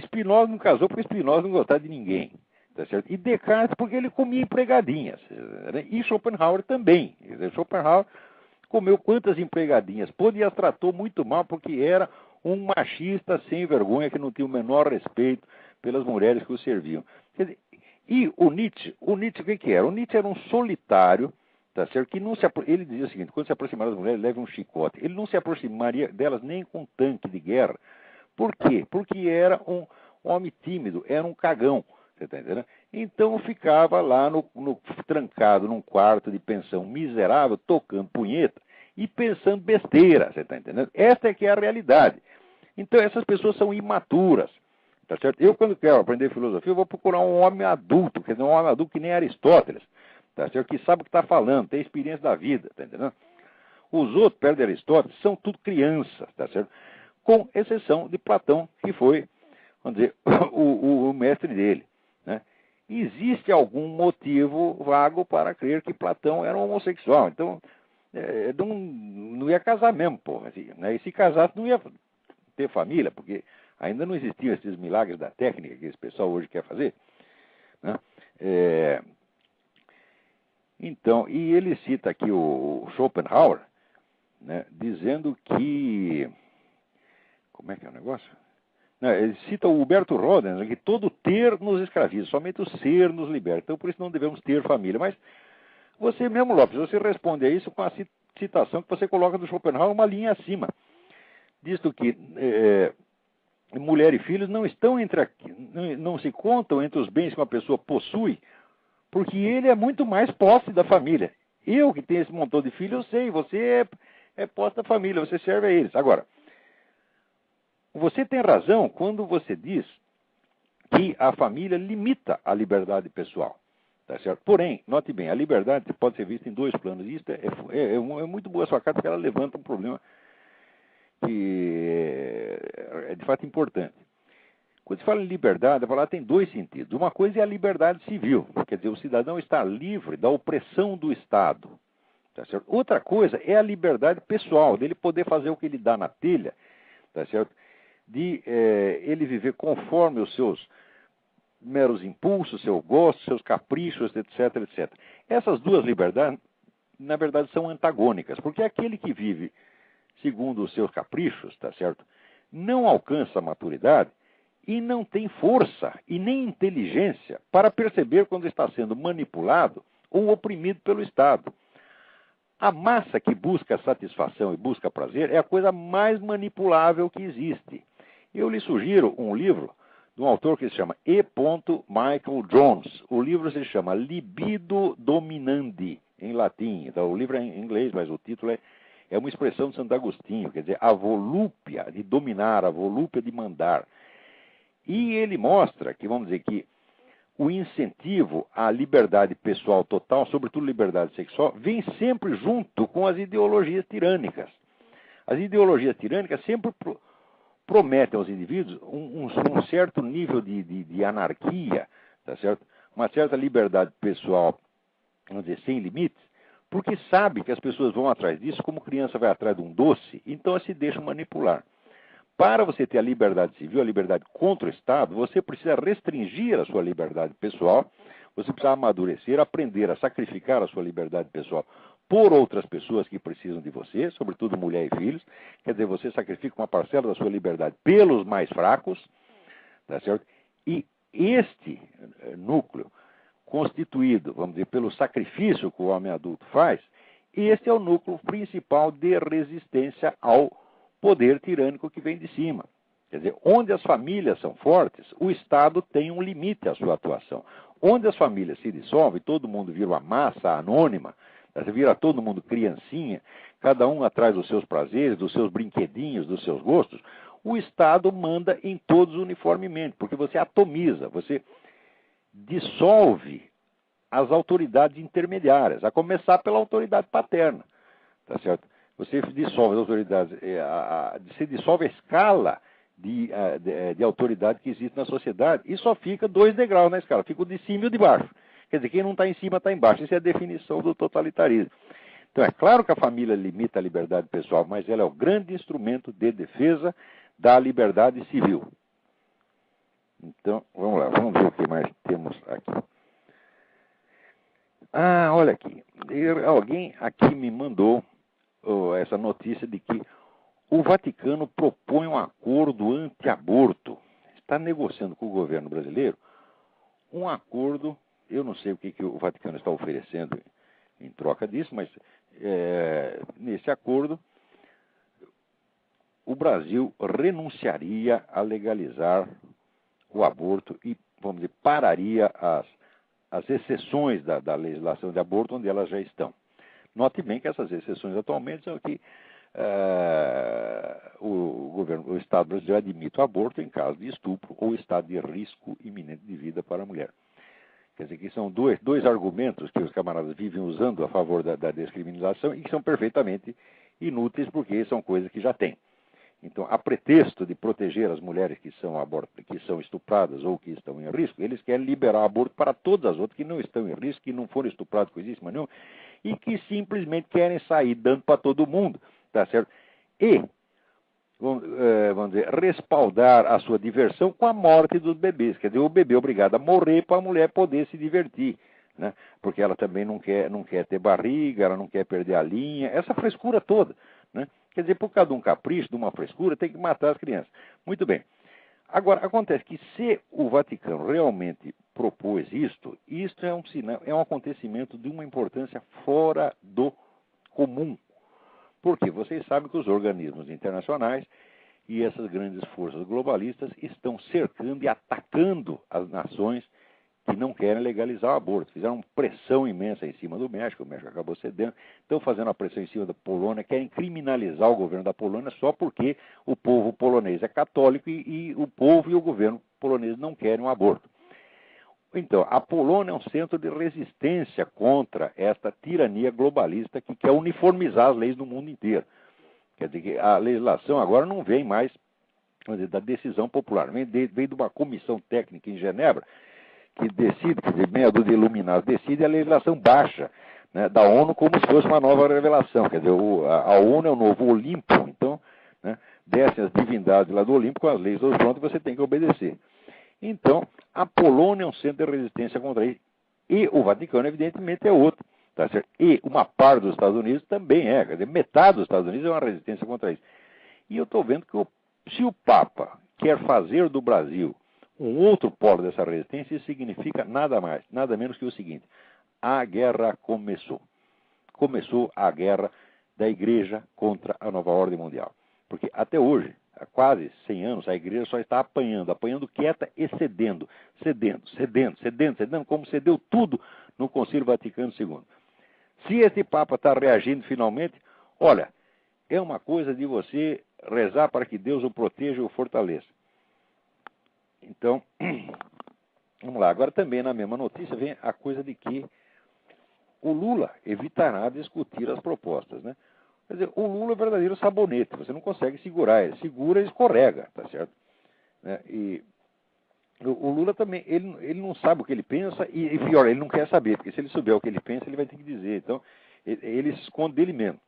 Spinoza não casou porque Spinoza não gostava de ninguém. Tá certo? E Descartes porque ele comia empregadinhas. Né? E Schopenhauer também. Schopenhauer comeu quantas empregadinhas pôde e as tratou muito mal porque era um machista sem vergonha que não tinha o menor respeito pelas mulheres que o serviam. Quer dizer, e o Nietzsche o que era? O Nietzsche era um solitário, tá certo? Que não se ele dizia o seguinte: quando se aproximar das mulheres, leve um chicote. Ele não se aproximaria delas nem com um tanque de guerra. Por quê? Porque era um homem tímido, era um cagão. Você está entendendo? Então ficava lá trancado num quarto de pensão miserável, tocando punheta e pensando besteira. Você está entendendo? Esta é que é a realidade. Então essas pessoas são imaturas. Tá certo? Eu, quando quero aprender filosofia, eu vou procurar um homem adulto, quer dizer, um homem adulto que nem Aristóteles, tá certo? Que sabe o que está falando, tem experiência da vida, tá entendendo? Os outros, perto de Aristóteles, são tudo crianças, tá certo? Com exceção de Platão, que foi, vamos dizer, o mestre dele. Né? Existe algum motivo vago para crer que Platão era um homossexual. Então, não ia casar mesmo, porra. Assim, né? E se casasse, não ia ter família, porque ainda não existiam esses milagres da técnica que esse pessoal hoje quer fazer. Né? Então, e ele cita aqui o Schopenhauer, né, dizendo que... Como é que é o negócio? Não, ele cita o Huberto Roden, que todo ter nos escraviza, somente o ser nos liberta. Então, por isso não devemos ter família. Mas você mesmo, Lopes, você responde a isso com a citação que você coloca do Schopenhauer uma linha acima. Disto que mulher e filhos não estão não se contam entre os bens que uma pessoa possui, porque ele é muito mais posse da família. Eu que tenho esse montão de filhos, eu sei, você é posse da família, você serve a eles. Agora, você tem razão quando você diz que a família limita a liberdade pessoal. Tá certo? Porém, note bem, a liberdade pode ser vista em 2 planos. Isso é muito boa a sua carta, porque ela levanta um problema que é de fato importante. Quando se fala em liberdade, a palavra tem 2 sentidos. Uma coisa é a liberdade civil, quer dizer, o cidadão está livre da opressão do Estado. Tá certo? Outra coisa é a liberdade pessoal, dele poder fazer o que ele dá na telha, tá certo? De ele viver conforme os seus meros impulsos, seu gosto, seus caprichos, etc, etc. Essas 2 liberdades, na verdade, são antagônicas, porque aquele que vive segundo os seus caprichos, tá certo, não alcança a maturidade e não tem força e nem inteligência para perceber quando está sendo manipulado ou oprimido pelo Estado. A massa que busca satisfação e busca prazer é a coisa mais manipulável que existe. Eu lhe sugiro um livro, de um autor que se chama E. Michael Jones. O livro se chama Libido Dominandi, em latim. Então, o livro é em inglês, mas o título é uma expressão de Santo Agostinho, quer dizer, a volúpia de dominar, a volúpia de mandar. E ele mostra que, vamos dizer, que o incentivo à liberdade pessoal total, sobretudo liberdade sexual, vem sempre junto com as ideologias tirânicas. As ideologias tirânicas sempre prometem aos indivíduos um certo nível de anarquia, tá certo? Uma certa liberdade pessoal, vamos dizer, sem limites, porque sabe que as pessoas vão atrás disso como criança vai atrás de um doce, então elas se deixam manipular. Para você ter a liberdade civil, a liberdade contra o Estado, você precisa restringir a sua liberdade pessoal, você precisa amadurecer, aprender a sacrificar a sua liberdade pessoal por outras pessoas que precisam de você, sobretudo mulher e filhos. Quer dizer, você sacrifica uma parcela da sua liberdade pelos mais fracos, tá certo? E este núcleo, constituído, vamos dizer, pelo sacrifício que o homem adulto faz, este é o núcleo principal de resistência ao poder tirânico que vem de cima. Quer dizer, onde as famílias são fortes, o Estado tem um limite à sua atuação. Onde as famílias se dissolvem, todo mundo vira uma massa anônima, vira todo mundo criancinha, cada um atrás dos seus prazeres, dos seus brinquedinhos, dos seus gostos, o Estado manda em todos uniformemente, porque você atomiza, você dissolve as autoridades intermediárias, a começar pela autoridade paterna, tá certo? Você dissolve as autoridades, você dissolve a escala de autoridade que existe na sociedade e só fica 2 degraus na escala, fica o de cima e o de baixo. Quer dizer, quem não está em cima está embaixo. Isso é a definição do totalitarismo. Então, é claro que a família limita a liberdade pessoal, mas ela é o grande instrumento de defesa da liberdade civil. Então, vamos lá, vamos ver o que mais temos aqui. Ah, olha aqui. Alguém aqui me mandou essa notícia de que o Vaticano propõe um acordo anti-aborto. Está negociando com o governo brasileiro um acordo, eu não sei o que o Vaticano está oferecendo em troca disso, mas nesse acordo o Brasil renunciaria a legalizar o aborto e, vamos dizer, pararia as exceções da legislação de aborto onde elas já estão. Note bem que essas exceções atualmente são que o Estado brasileiro admite o aborto em caso de estupro ou estado de risco iminente de vida para a mulher. Quer dizer que são dois argumentos que os camaradas vivem usando a favor da descriminalização e que são perfeitamente inúteis porque são coisas que já têm. Então, a pretexto de proteger as mulheres que são estupradas ou que estão em risco, eles querem liberar o aborto para todas as outras que não estão em risco, que não foram estupradas coisíssima nenhuma, e que simplesmente querem sair dando para todo mundo, tá certo? E, vamos dizer, respaldar a sua diversão com a morte dos bebês. Quer dizer, o bebê é obrigado a morrer para a mulher poder se divertir, né? Porque ela também não quer ter barriga, ela não quer perder a linha, essa frescura toda, né? Quer dizer, por causa de um capricho, de uma frescura, tem que matar as crianças. Muito bem. Agora, acontece que se o Vaticano realmente propôs isto é um sinal, é um acontecimento de uma importância fora do comum. Porque vocês sabem que os organismos internacionais e essas grandes forças globalistas estão cercando e atacando as nações que não querem legalizar o aborto. Fizeram uma pressão imensa em cima do México, o México acabou cedendo, estão fazendo uma pressão em cima da Polônia, querem criminalizar o governo da Polônia só porque o povo polonês é católico e o povo e o governo polonês não querem um aborto. Então, a Polônia é um centro de resistência contra esta tirania globalista que quer uniformizar as leis no mundo inteiro. Quer dizer que a legislação agora não vem mais, vamos dizer, da decisão popular, vem de uma comissão técnica em Genebra, que decide, quer dizer, meia dúzia de iluminados decide, a legislação baixa, né, da ONU como se fosse uma nova revelação. Quer dizer, a ONU é o novo Olimpo, então, né, descem as divindades lá do Olimpo com as leis todas prontas e você tem que obedecer. Então, a Polônia é um centro de resistência contra isso. E o Vaticano, evidentemente, é outro. Tá certo? E uma parte dos Estados Unidos também é. Quer dizer, metade dos Estados Unidos é uma resistência contra isso. E eu estou vendo que se o Papa quer fazer do Brasil um outro polo dessa resistência, isso significa nada mais, nada menos que o seguinte: a guerra começou. Começou a guerra da Igreja contra a nova ordem mundial. Porque até hoje, há quase 100 anos, a igreja só está apanhando quieta e cedendo, como cedeu tudo no Concílio Vaticano II. Se esse Papa está reagindo finalmente, olha, é uma coisa de você rezar para que Deus o proteja e o fortaleça. Então, vamos lá. Agora também na mesma notícia vem a coisa de que o Lula evitará discutir as propostas, né? Quer dizer, o Lula é verdadeiro sabonete, você não consegue segurar ele. Segura e escorrega, tá certo? Né? E o Lula também, ele não sabe o que ele pensa e pior, ele não quer saber, porque se ele souber o que ele pensa, ele vai ter que dizer. Então, ele se esconde dele mesmo.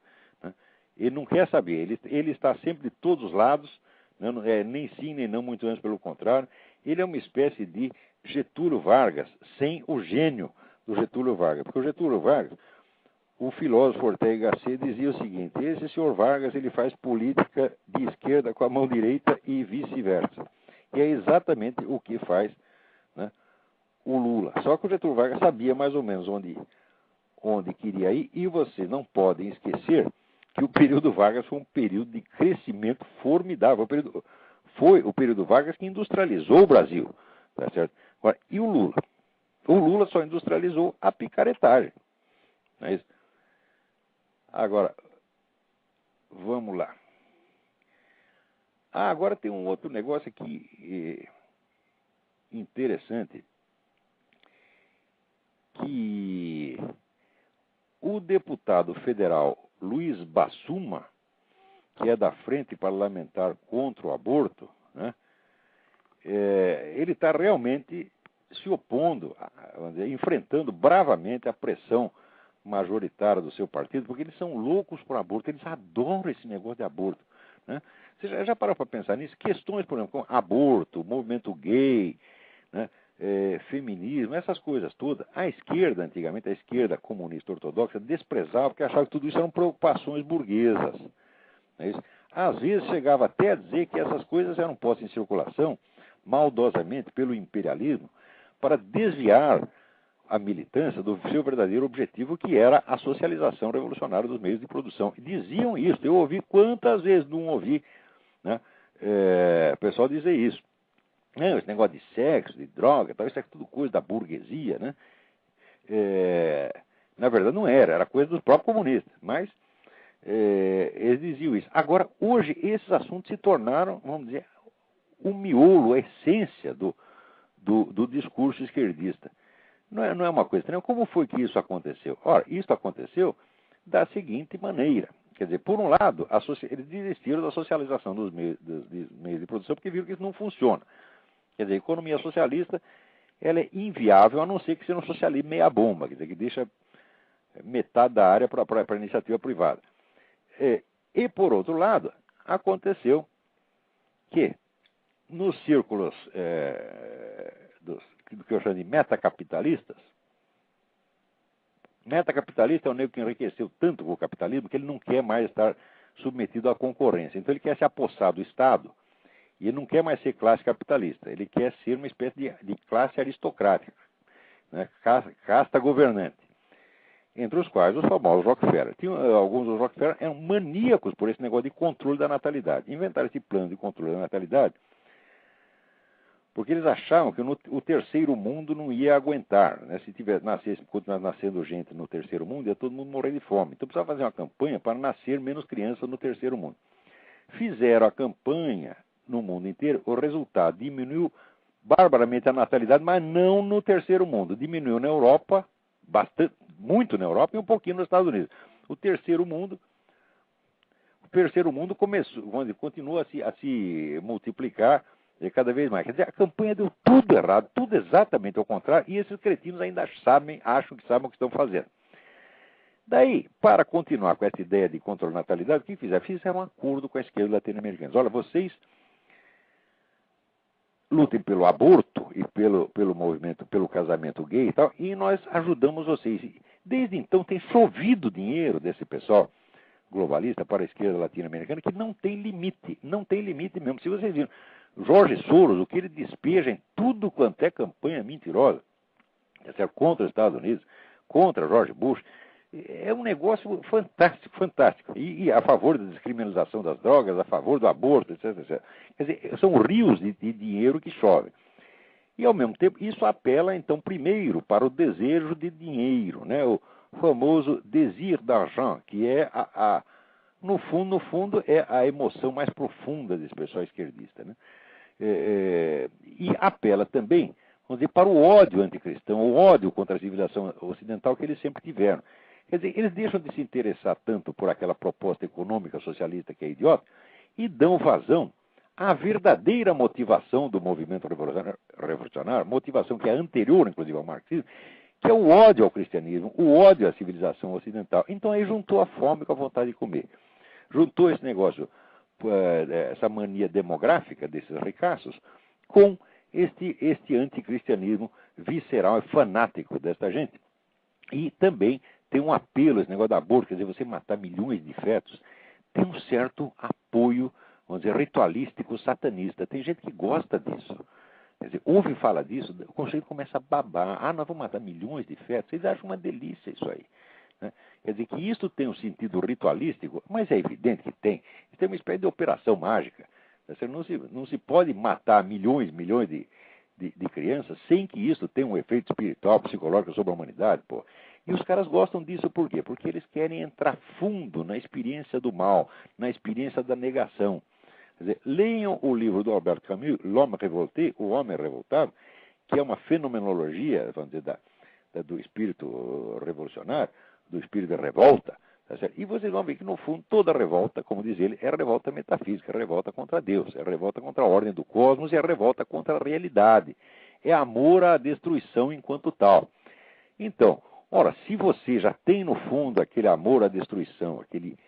Né? Ele não quer saber, ele está sempre de todos os lados, né? Nem sim, nem não, muito antes pelo contrário. Ele é uma espécie de Getúlio Vargas, sem o gênio do Getúlio Vargas. Porque o Getúlio Vargas, o filósofo Ortega Gasset dizia o seguinte: esse senhor Vargas, ele faz política de esquerda com a mão direita e vice-versa. E é exatamente o que faz, né, o Lula. Só que o Getúlio Vargas sabia mais ou menos onde queria ir, e vocês não podem esquecer que o período Vargas foi um período de crescimento formidável. Foi o período Vargas que industrializou o Brasil. Tá certo? Agora, e o Lula? O Lula só industrializou a picaretagem. Não é isso? Agora, vamos lá. Agora tem um outro negócio aqui interessante, que o deputado federal Luiz Bassuma, que é da Frente Parlamentar contra o Aborto, né, ele está realmente se opondo, vamos dizer, enfrentando bravamente a pressão majoritária do seu partido, porque eles são loucos por aborto, eles adoram esse negócio de aborto. Né? Você já parou para pensar nisso? Questões, por exemplo, como aborto, movimento gay, né, feminismo, essas coisas todas. A esquerda, antigamente, a esquerda comunista ortodoxa, desprezava, porque achava que tudo isso eram preocupações burguesas. Não é isso? Às vezes chegava até a dizer que essas coisas eram postas em circulação, maldosamente, pelo imperialismo, para desviar a militância do seu verdadeiro objetivo, que era a socialização revolucionária dos meios de produção. E diziam isso. Eu ouvi quantas vezes não ouvi, né, o pessoal dizer isso. Não, esse negócio de sexo, de droga, tal, isso é tudo coisa da burguesia, né? Na verdade não era coisa dos próprios comunistas, mas eles diziam isso. Agora, hoje, esses assuntos se tornaram, vamos dizer, o miolo, a essência do discurso esquerdista. Não é uma coisa estranha. Como foi que isso aconteceu? Ora, isso aconteceu da seguinte maneira. Quer dizer, por um lado, eles desistiram da socialização dos meios de produção porque viram que isso não funciona. Quer dizer, a economia socialista, ela é inviável, a não ser que seja um socialismo meia bomba, quer dizer, que deixa metade da área para a iniciativa privada. E, por outro lado, aconteceu que nos círculos do que eu chamo de metacapitalistas, metacapitalista é o nego que enriqueceu tanto com o capitalismo que ele não quer mais estar submetido à concorrência. Então ele quer se apossar do Estado e ele não quer mais ser classe capitalista. Ele quer ser uma espécie de classe aristocrática, né? Casta governante. Entre os quais os famosos Rockefeller. Alguns dos Rockefeller eram maníacos por esse negócio de controle da natalidade. Inventaram esse plano de controle da natalidade porque eles achavam que o terceiro mundo não ia aguentar, né? Se continuasse nascendo gente no terceiro mundo, ia todo mundo morrer de fome. Então precisava fazer uma campanha para nascer menos crianças no terceiro mundo. Fizeram a campanha no mundo inteiro, o resultado diminuiu barbaramente a natalidade, mas não no terceiro mundo. Diminuiu na Europa, muito na Europa e um pouquinho nos Estados Unidos. O terceiro mundo continua a se multiplicar cada vez mais. Quer dizer, a campanha deu tudo errado, tudo exatamente ao contrário, e esses cretinos ainda acham que sabem o que estão fazendo. Daí, para continuar com essa ideia de controle da natalidade, o que fizeram? Fizeram um acordo com a esquerda latino-americana. Olha, vocês lutem pelo aborto e pelo movimento, pelo casamento gay e tal, e nós ajudamos vocês. Desde então tem chovido dinheiro desse pessoal globalista para a esquerda latino-americana que não tem limite mesmo. Se vocês viram, Jorge Soros, o que ele despeja em tudo quanto é campanha mentirosa, contra os Estados Unidos, contra George Bush, é um negócio fantástico, fantástico. E a favor da descriminalização das drogas, a favor do aborto, etc, etc. Quer dizer, são rios de dinheiro que chovem. E, ao mesmo tempo, isso apela, então, primeiro para o desejo de dinheiro, né? O famoso désir d'argent, que é, no fundo, é a emoção mais profunda desse pessoal esquerdista, né? E apela também, vamos dizer, para o ódio anticristão, o ódio contra a civilização ocidental que eles sempre tiveram. Quer dizer, eles deixam de se interessar tanto por aquela proposta econômica socialista que é idiota e dão vazão à verdadeira motivação do movimento revolucionário, motivação que é anterior, inclusive, ao marxismo, que é o ódio ao cristianismo, o ódio à civilização ocidental. Então aí juntou a fome com a vontade de comer. Juntou esse negócio, essa mania demográfica desses ricaços, com este anticristianismo visceral e fanático desta gente. E também tem um apelo, esse negócio da aborto, quer dizer, você matar milhões de fetos, tem um certo apoio, vamos dizer, ritualístico, satanista. Tem gente que gosta disso. Quer dizer, ouve falar disso, o conceito começa a babar. Ah, nós vamos matar milhões de fetos. Vocês acham uma delícia isso aí. Né? Quer dizer que isso tem um sentido ritualístico, mas é evidente que tem. Isso tem uma espécie de operação mágica. Você não se pode matar milhões de crianças sem que isso tenha um efeito espiritual, psicológico sobre a humanidade, pô. E os caras gostam disso por quê? Porque eles querem entrar fundo na experiência do mal, na experiência da negação. Quer dizer, leiam o livro do Albert Camus, L'Homme Révolté, O Homem Revoltado, que é uma fenomenologia, vamos dizer, do espírito revolucionário, do espírito de revolta. Tá certo? E vocês vão ver que, no fundo, toda revolta, como diz ele, é revolta metafísica, é revolta contra Deus, é revolta contra a ordem do cosmos e é revolta contra a realidade. É amor à destruição enquanto tal. Então, ora, se você já tem, no fundo, aquele amor à destruição, aquele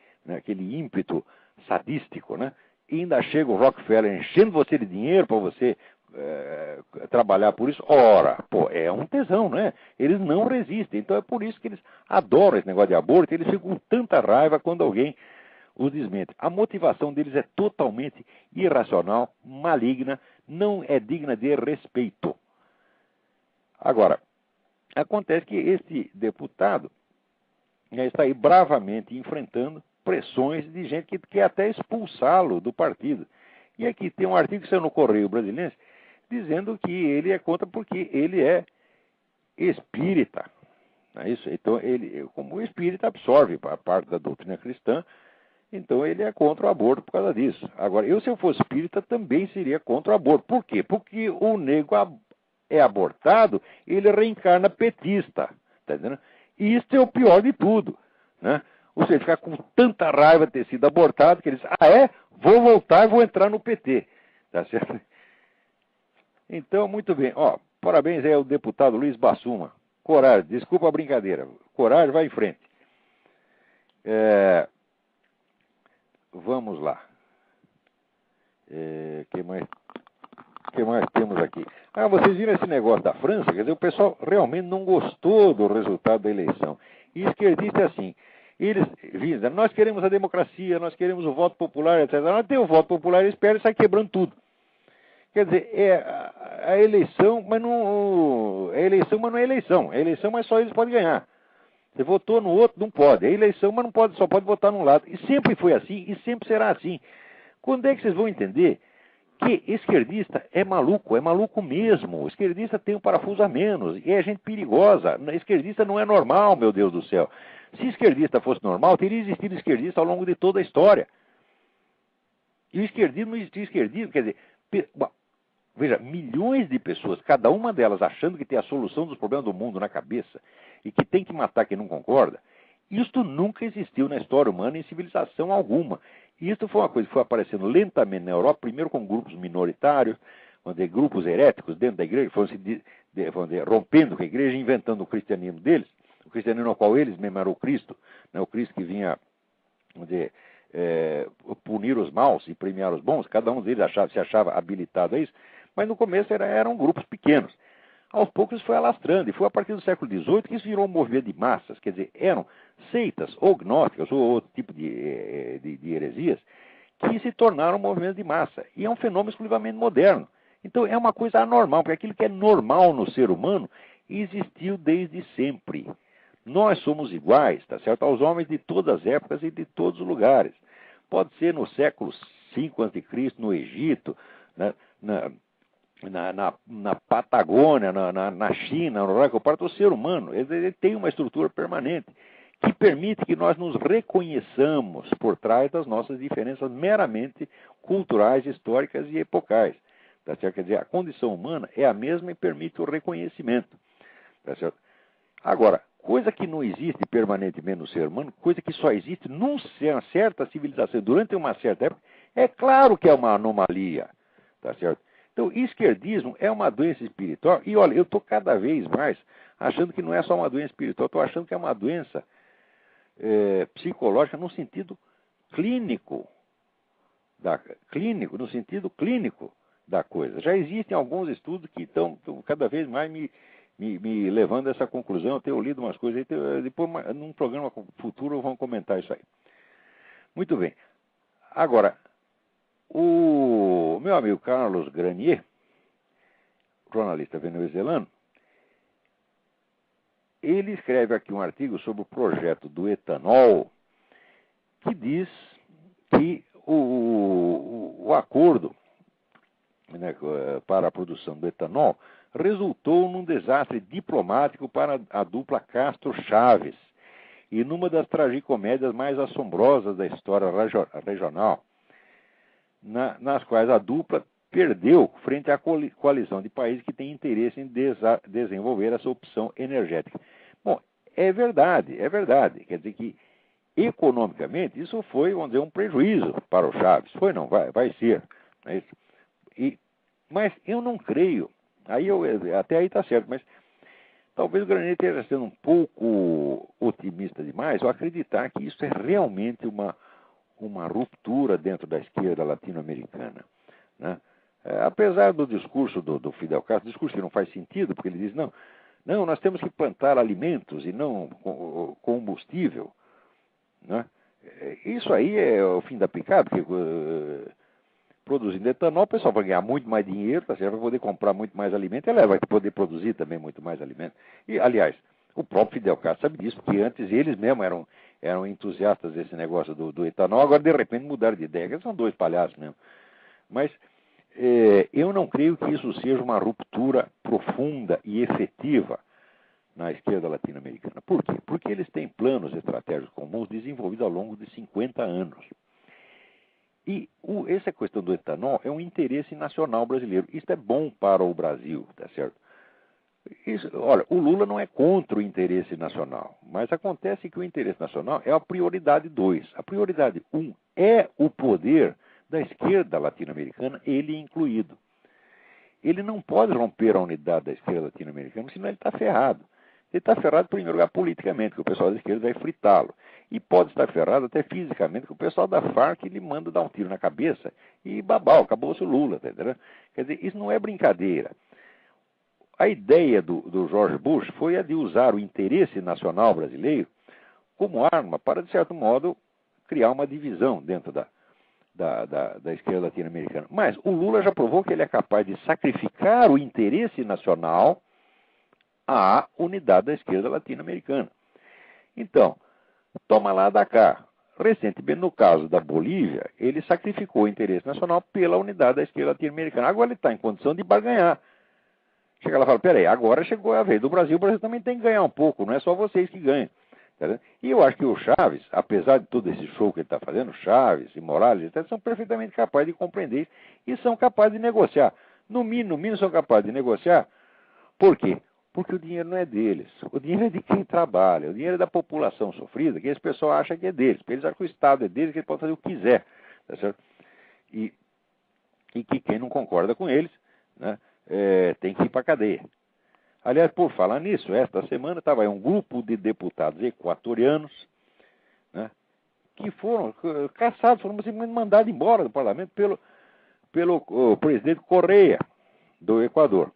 ímpeto sadístico, né? E ainda chega o Rockefeller enchendo você de dinheiro para você trabalhar por isso, ora, pô, é um tesão, né? Eles não resistem. Então é por isso que eles adoram esse negócio de aborto, eles ficam com tanta raiva quando alguém os desmente. A motivação deles é totalmente irracional, maligna, não é digna de respeito. Agora, acontece que este deputado está aí bravamente enfrentando pressões de gente que quer até expulsá-lo do partido. E aqui tem um artigo que saiu no Correio Brasiliense dizendo que ele é contra porque ele é espírita. Não é isso? Então, ele, como espírita, absorve a parte da doutrina cristã, então ele é contra o aborto por causa disso. Agora, se eu fosse espírita, também seria contra o aborto. Por quê? Porque o nego é abortado, ele reencarna petista. Tá entendendo? E isso é o pior de tudo, né? Você ficar com tanta raiva de ter sido abortado, que eles, vou voltar e vou entrar no PT. Tá certo? Então, muito bem. Ó, parabéns aí ao deputado Luiz Bassuma. Coragem, desculpa a brincadeira. Coragem, vai em frente. Vamos lá. Que mais temos aqui? Vocês viram esse negócio da França? Quer dizer, o pessoal realmente não gostou do resultado da eleição. E esquerdista é assim. Eles dizem, nós queremos a democracia, nós queremos o voto popular, etc. Nós temos o voto popular, eles esperam e saem quebrando tudo. Quer dizer, a eleição, mas não é eleição. É eleição, mas só eles podem ganhar. Você votou no outro, não pode. É eleição, mas não pode, só pode votar num lado. E sempre foi assim, e sempre será assim. Quando é que vocês vão entender que esquerdista é maluco mesmo. O esquerdista tem um parafuso a menos, e é gente perigosa. Esquerdista não é normal, meu Deus do céu. Se esquerdista fosse normal, teria existido esquerdista ao longo de toda a história. E o esquerdismo não existia esquerdismo, quer dizer, veja, milhões de pessoas, cada uma delas achando que tem a solução dos problemas do mundo na cabeça e que tem que matar quem não concorda, isto nunca existiu na história humana em civilização alguma. E isso foi uma coisa que foi aparecendo lentamente na Europa, primeiro com grupos minoritários, grupos heréticos dentro da igreja, foram se rompendo com a igreja, inventando o cristianismo deles, o cristianismo ao qual eles mesmo eram o Cristo, né, o Cristo que vinha, punir os maus e premiar os bons. Cada um deles se achava habilitado a isso, mas no começo eram grupos pequenos. Aos poucos isso foi alastrando, e foi a partir do século XVIII que isso virou um movimento de massas, quer dizer, eram seitas ou gnósticas ou outro tipo de heresias que se tornaram um movimento de massa. E é um fenômeno exclusivamente moderno. Então é uma coisa anormal, porque aquilo que é normal no ser humano existiu desde sempre. Nós somos iguais, tá certo? Aos homens de todas as épocas e de todos os lugares. Pode ser no século V a.C., no Egito, né? na Patagônia, na China, no Uruguai, o ser humano, ele tem uma estrutura permanente que permite que nós nos reconheçamos por trás das nossas diferenças meramente culturais, históricas e epocais. Tá certo? Quer dizer, a condição humana é a mesma e permite o reconhecimento. Tá certo? Agora, coisa que não existe permanentemente no ser humano, coisa que só existe numa certa civilização, durante uma certa época, é claro que é uma anomalia. Tá certo? Então, esquerdismo é uma doença espiritual. E olha, eu estou cada vez mais achando que não é só uma doença espiritual, estou achando que é uma doença psicológica no sentido clínico. No sentido clínico da coisa. Já existem alguns estudos que estão cada vez mais me levando a essa conclusão. Eu tenho lido umas coisas aí, depois num programa futuro vamos comentar isso aí. Muito bem. Agora, o meu amigo Carlos Granier, jornalista venezuelano, ele escreve aqui um artigo sobre o projeto do etanol, que diz que o acordo, né, para a produção do etanol resultou num desastre diplomático para a dupla Castro-Chaves e numa das tragicomédias mais assombrosas da história regional, nas quais a dupla perdeu frente à coalizão de países que têm interesse em desenvolver essa opção energética. Bom, é verdade. Quer dizer que, economicamente, isso foi, vamos dizer, um prejuízo para o Chaves. Foi, não, vai ser. Né? Mas eu não creio, até aí está certo, mas talvez o Granier esteja sendo um pouco otimista demais ao acreditar que isso é realmente uma ruptura dentro da esquerda latino-americana. Né? Apesar do discurso do Fidel Castro, discurso que não faz sentido, porque ele diz, não, nós temos que plantar alimentos e não combustível. Né? Isso aí é o fim da picada, porque produzindo etanol, o pessoal vai ganhar muito mais dinheiro, tá certo? Vai poder comprar muito mais alimento, e vai poder produzir também muito mais alimento. E, aliás, o próprio Fidel Castro sabe disso, porque antes eles mesmos eram entusiastas desse negócio do etanol, agora de repente mudaram de ideia, eles são dois palhaços mesmo. Mas eu não creio que isso seja uma ruptura profunda e efetiva na esquerda latino-americana. Por quê? Porque eles têm planos estratégicos comuns desenvolvidos ao longo de 50 anos. E essa questão do etanol é um interesse nacional brasileiro. Isso é bom para o Brasil, tá certo? Olha, o Lula não é contra o interesse nacional, mas acontece que o interesse nacional é a prioridade 2. A prioridade 1 é o poder da esquerda latino-americana, ele incluído. Ele não pode romper a unidade da esquerda latino-americana, senão ele está ferrado. Ele está ferrado, em primeiro lugar, politicamente, que o pessoal da esquerda vai fritá-lo. E pode estar ferrado até fisicamente, que o pessoal da Farc lhe manda dar um tiro na cabeça e babau, acabou-se o Lula. Tá entendendo? Quer dizer, isso não é brincadeira. A ideia do George Bush foi a de usar o interesse nacional brasileiro como arma para, de certo modo, criar uma divisão dentro da esquerda latino-americana. Mas o Lula já provou que ele é capaz de sacrificar o interesse nacional à unidade da esquerda latino-americana. Então, toma lá da cá. Recentemente, no caso da Bolívia, ele sacrificou o interesse nacional pela unidade da esquerda latino-americana. Agora ele está em condição de barganhar. Chega lá e fala, peraí, agora chegou a vez do Brasil, o Brasil também tem que ganhar um pouco, não é só vocês que ganham. Tá? E eu acho que o Chaves, apesar de todo esse show que ele está fazendo, Chaves e Morales, etc., são perfeitamente capazes de compreender isso e são capazes de negociar. No mínimo são capazes de negociar. Por quê? Porque o dinheiro não é deles. O dinheiro é de quem trabalha. O dinheiro é da população sofrida, que esse pessoal acha que é deles. Porque eles acham que o Estado é deles, que ele pode fazer o que quiser. Tá certo? E que quem não concorda com eles, né, tem que ir para a cadeia. Aliás, por falar nisso, esta semana estava aí um grupo de deputados equatorianos, né, que foram caçados, foram simplesmente mandados embora do parlamento pelo presidente Correia, do Equador.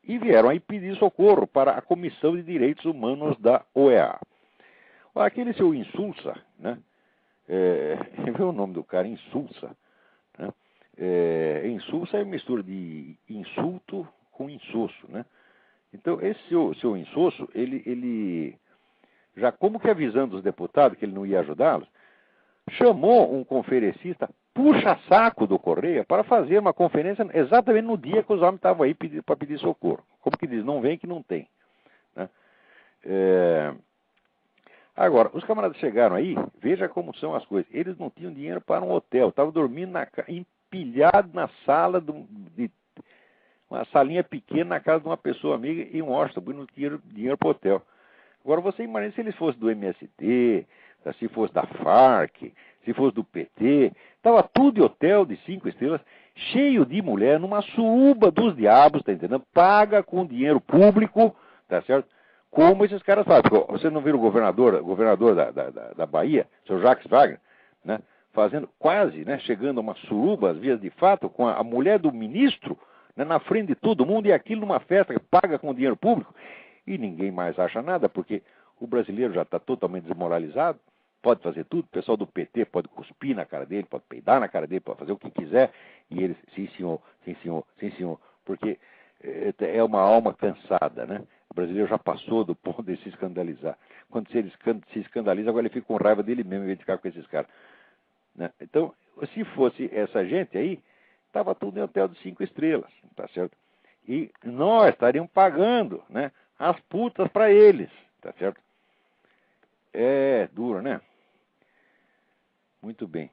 E vieram aí pedir socorro para a Comissão de Direitos Humanos da OEA. Aquele seu Insulza, né? Vê o nome do cara, Insulza. Né? Insulza é mistura de insulto com insosso, né? Então, esse seu insosso, ele já como que avisando os deputados que ele não ia ajudá-los, chamou um conferencista puxa-saco do Correia para fazer uma conferência exatamente no dia que os homens estavam aí para pedir socorro. Como que diz, não vem que não tem. Né? Agora, os camaradas chegaram aí, veja como são as coisas. Eles não tinham dinheiro para um hotel, estavam dormindo empilhado na sala de uma salinha pequena na casa de uma pessoa amiga em Washington, não tinha dinheiro para o hotel. Agora, você imagina se eles fossem do MST, se fosse da FARC, se fosse do PT, estava tudo em hotel de 5 estrelas, cheio de mulher, numa suruba dos diabos, tá entendendo? Paga com dinheiro público, tá certo? Como esses caras fazem. Você não viu o governador da Bahia, seu Jacques Wagner, né? Fazendo quase, né? Chegando a uma suruba, às vezes de fato, com a mulher do ministro, né? Na frente de todo mundo, e aquilo numa festa que paga com dinheiro público, e ninguém mais acha nada, porque o brasileiro já está totalmente desmoralizado, pode fazer tudo, o pessoal do PT pode cuspir na cara dele, pode peidar na cara dele, pode fazer o que quiser, e eles, sim senhor, sim senhor, sim senhor, porque é uma alma cansada, né? O brasileiro já passou do ponto de se escandalizar. Quando ele se escandaliza, agora ele fica com raiva dele mesmo, em vez de ficar com esses caras. Né? Então, se fosse essa gente aí, estava tudo em hotel de 5 estrelas, tá certo? E nós estaríamos pagando, né, as putas para eles, tá certo? É duro, né? Muito bem.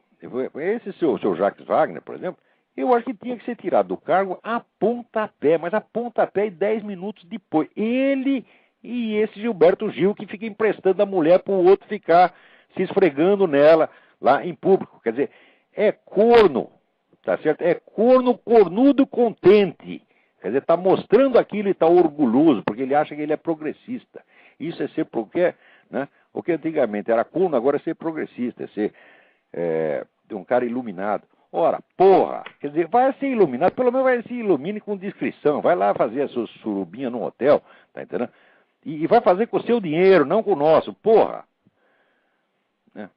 Esse seu Jacques Wagner, por exemplo, eu acho que tinha que ser tirado do cargo a pontapé, mas a pontapé e 10 minutos depois. Ele e esse Gilberto Gil que fica emprestando a mulher para o outro ficar se esfregando nela lá em público. Quer dizer, é corno, tá certo? É cornudo contente. Quer dizer, está mostrando aquilo e está orgulhoso, porque ele acha que ele é progressista. Isso é ser porque, né? O que antigamente era corno, agora é ser progressista, é ser um cara iluminado. Ora, porra, quer dizer, vai ser iluminado, pelo menos vai se ilumine com discrição, vai lá fazer a sua surubinha num hotel, tá entendendo? E vai fazer com o seu dinheiro, não com o nosso, porra. Né?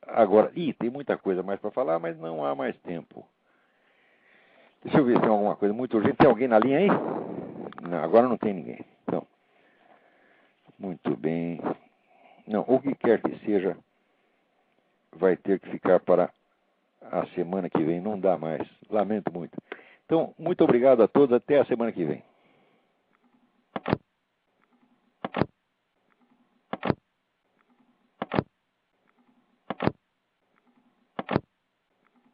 Agora, tem muita coisa mais para falar, mas não há mais tempo. Deixa eu ver se tem alguma coisa muito urgente. Tem alguém na linha aí? Não, agora não tem ninguém. Então, muito bem. Não, o que quer que seja, vai ter que ficar para a semana que vem. Não dá mais. Lamento muito. Então, muito obrigado a todos. Até a semana que vem.